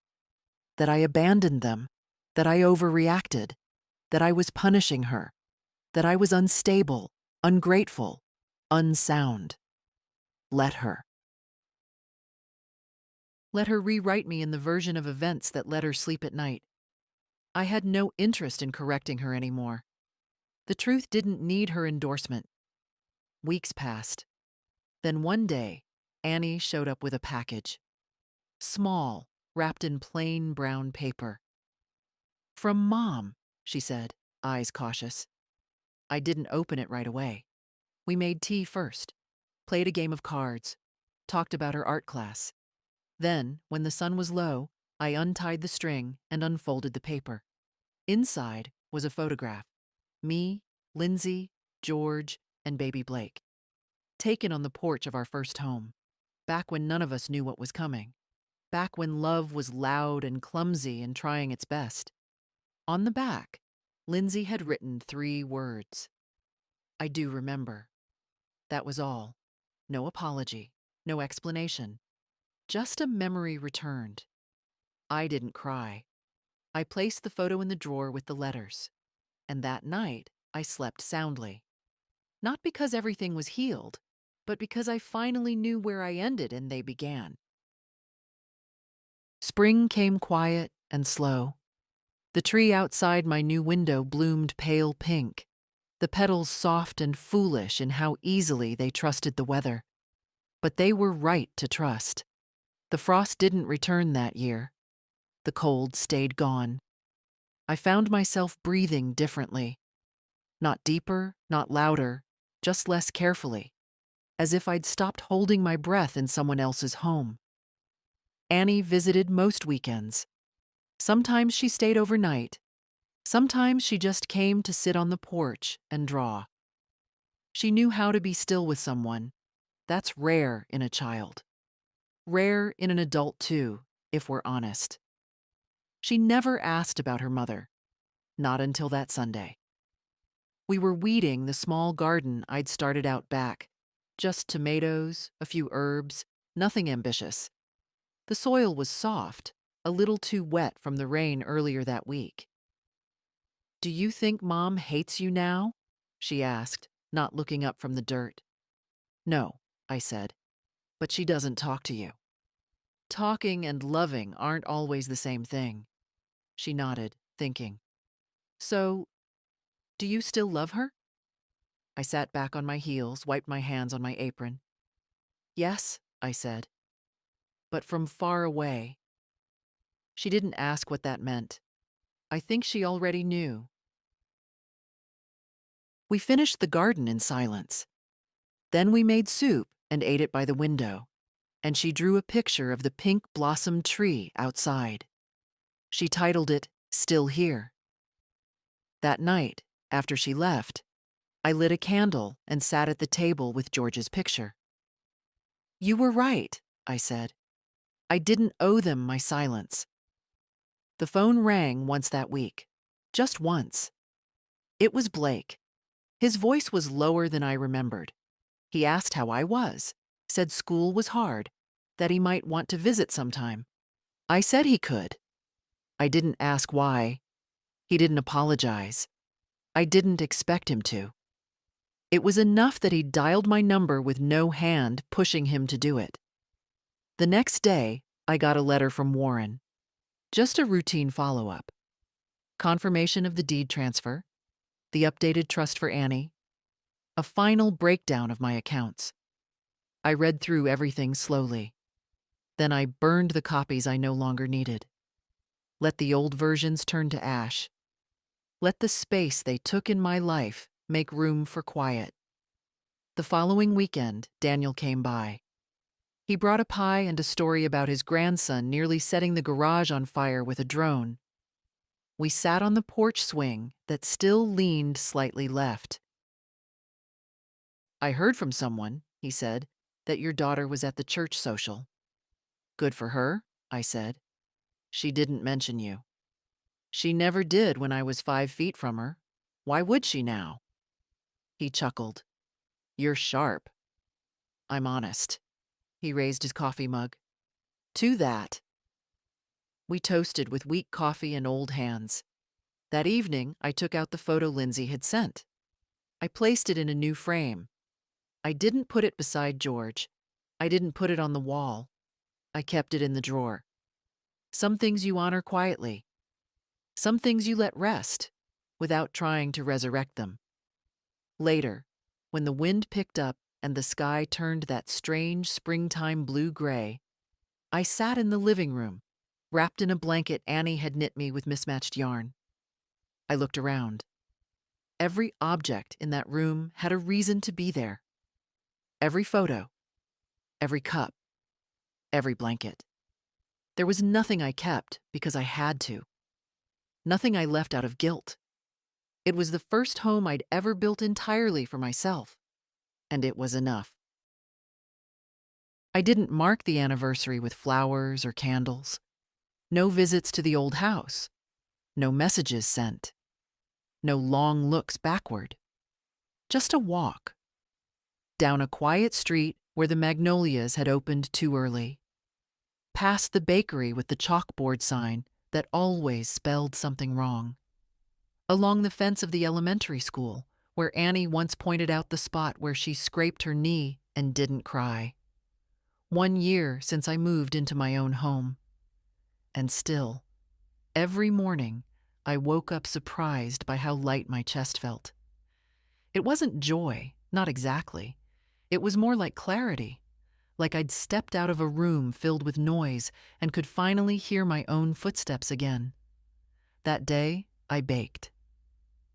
That I abandoned them. That I overreacted. That I was punishing her. That I was unstable, ungrateful, unsound. Let her. Let her rewrite me in the version of events that let her sleep at night. I had no interest in correcting her anymore. The truth didn't need her endorsement. Weeks passed. Then one day, Annie showed up with a package. Small, wrapped in plain brown paper. From Mom, she said, eyes cautious. I didn't open it right away. We made tea first, played a game of cards, talked about her art class. Then, when the sun was low, I untied the string and unfolded the paper. Inside was a photograph. Me, Lindsay, George, and baby Blake. Taken on the porch of our first home. Back when none of us knew what was coming. Back when love was loud and clumsy and trying its best. On the back, Lindsay had written 3 words. I do remember. That was all. No apology, no explanation. Just a memory returned. I didn't cry. I placed the photo in the drawer with the letters. And that night, I slept soundly. Not because everything was healed, but because I finally knew where I ended and they began. Spring came quiet and slow. The tree outside my new window bloomed pale pink, the petals soft and foolish in how easily they trusted the weather. But they were right to trust. The frost didn't return that year. The cold stayed gone. I found myself breathing differently. Not deeper, not louder, just less carefully, as if I'd stopped holding my breath in someone else's home. Annie visited most weekends. Sometimes she stayed overnight. Sometimes she just came to sit on the porch and draw. She knew how to be still with someone. That's rare in a child. Rare in an adult, too, if we're honest. She never asked about her mother. Not until that Sunday. We were weeding the small garden I'd started out back. Just tomatoes, a few herbs, nothing ambitious. The soil was soft, a little too wet from the rain earlier that week. "Do you think Mom hates you now?" she asked, not looking up from the dirt. "No," I said, "but she doesn't talk to you." "Talking and loving aren't always the same thing." She nodded, thinking. "So, do you still love her?" I sat back on my heels, wiped my hands on my apron. "Yes," I said, "but from far away." She didn't ask what that meant. I think she already knew. We finished the garden in silence. Then we made soup and ate it by the window, and she drew a picture of the pink blossomed tree outside. She titled it, "Still Here." That night, after she left, I lit a candle and sat at the table with George's picture. "You were right," I said. "I didn't owe them my silence." The phone rang once that week. Just once. It was Blake. His voice was lower than I remembered. He asked how I was, said school was hard, that he might want to visit sometime. I said he could. I didn't ask why. He didn't apologize. I didn't expect him to. It was enough that he dialed my number with no hand pushing him to do it. The next day, I got a letter from Warren. Just a routine follow-up. Confirmation of the deed transfer, the updated trust for Annie, a final breakdown of my accounts. I read through everything slowly. Then I burned the copies I no longer needed. Let the old versions turn to ash. Let the space they took in my life make room for quiet. The following weekend, Daniel came by. He brought a pie and a story about his grandson nearly setting the garage on fire with a drone. We sat on the porch swing that still leaned slightly left. "I heard from someone," he said, "that your daughter was at the church social." "Good for her," I said. "She didn't mention you." "She never did when I was 5 feet from her. Why would she now?" He chuckled. "You're sharp." "I'm honest." He raised his coffee mug. "To that." We toasted with weak coffee and old hands. That evening, I took out the photo Lindsay had sent. I placed it in a new frame. I didn't put it beside George. I didn't put it on the wall. I kept it in the drawer. Some things you honor quietly. Some things you let rest, without trying to resurrect them. Later, when the wind picked up and the sky turned that strange springtime blue-gray, I sat in the living room, wrapped in a blanket Annie had knit me with mismatched yarn. I looked around. Every object in that room had a reason to be there. Every photo, every cup, every blanket. There was nothing I kept because I had to. Nothing I left out of guilt. It was the first home I'd ever built entirely for myself, and it was enough. I didn't mark the anniversary with flowers or candles. No visits to the old house. No messages sent. No long looks backward. Just a walk. Down a quiet street where the magnolias had opened too early. Past the bakery with the chalkboard sign that always spelled something wrong. Along the fence of the elementary school, where Annie once pointed out the spot where she scraped her knee and didn't cry. 1 year since I moved into my own home. And still, every morning, I woke up surprised by how light my chest felt. It wasn't joy, not exactly. It was more like clarity, like I'd stepped out of a room filled with noise and could finally hear my own footsteps again. That day, I baked.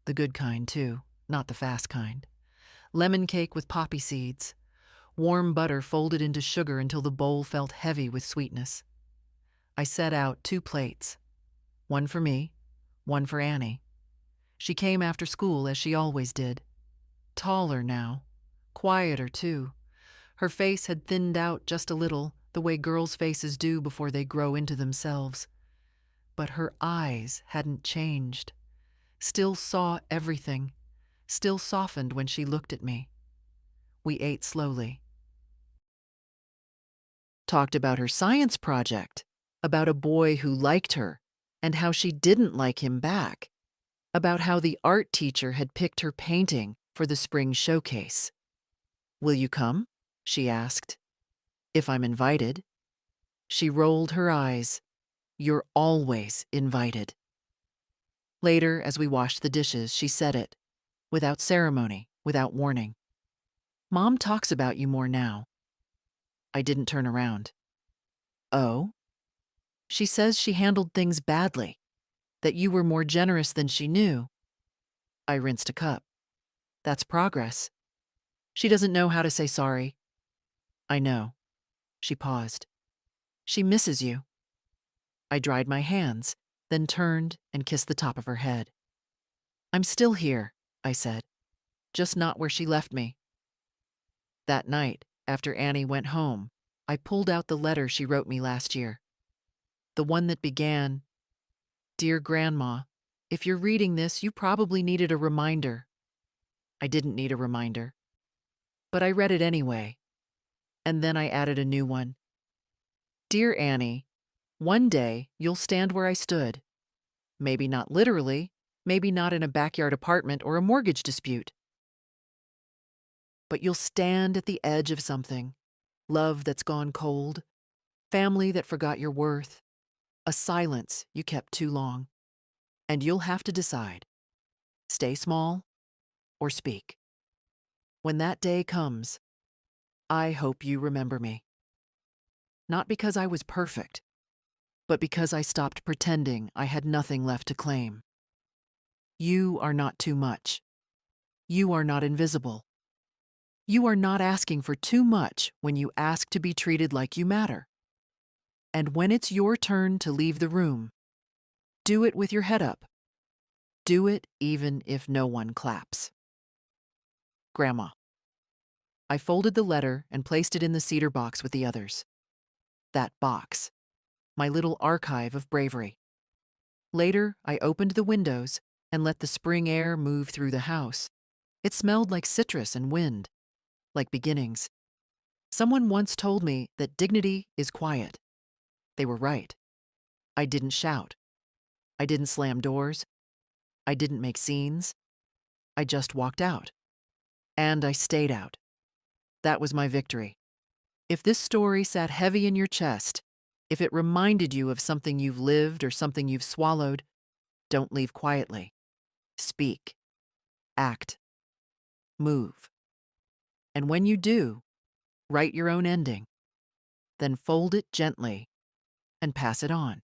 The good kind, too, not the fast kind. Lemon cake with poppy seeds. Warm butter folded into sugar until the bowl felt heavy with sweetness. I set out 2 plates. One for me, one for Annie. She came after school as she always did. Taller now. Quieter, too. Her face had thinned out just a little, the way girls' faces do before they grow into themselves. But her eyes hadn't changed. Still saw everything. Still softened when she looked at me. We ate slowly. Talked about her science project, about a boy who liked her, and how she didn't like him back, about how the art teacher had picked her painting for the spring showcase. "Will you come?" she asked. "If I'm invited." She rolled her eyes. "You're always invited." Later, as we washed the dishes, she said it, without ceremony, without warning. "Mom talks about you more now." I didn't turn around. "Oh?" "She says she handled things badly, that you were more generous than she knew." I rinsed a cup. "That's progress. She doesn't know how to say sorry." "I know." She paused. "She misses you." I dried my hands, then turned and kissed the top of her head. "I'm still here," I said, "just not where she left me." That night, after Annie went home, I pulled out the letter she wrote me last year. The one that began, "Dear Grandma, if you're reading this, you probably needed a reminder." I didn't need a reminder, but I read it anyway. And then I added a new one. "Dear Annie, one day you'll stand where I stood. Maybe not literally, maybe not in a backyard apartment or a mortgage dispute. But you'll stand at the edge of something. Love that's gone cold, family that forgot your worth, a silence you kept too long. And you'll have to decide, stay small or speak. When that day comes, I hope you remember me. Not because I was perfect, but because I stopped pretending I had nothing left to claim. You are not too much. You are not invisible. You are not asking for too much when you ask to be treated like you matter. And when it's your turn to leave the room, do it with your head up. Do it even if no one claps. Grandma." I folded the letter and placed it in the cedar box with the others. That box, my little archive of bravery. Later, I opened the windows and let the spring air move through the house. It smelled like citrus and wind, like beginnings. Someone once told me that dignity is quiet. They were right. I didn't shout. I didn't slam doors. I didn't make scenes. I just walked out. And I stayed out. That was my victory. If this story sat heavy in your chest, if it reminded you of something you've lived or something you've swallowed, don't leave quietly. Speak. Act. Move. And when you do, write your own ending. Then fold it gently and pass it on.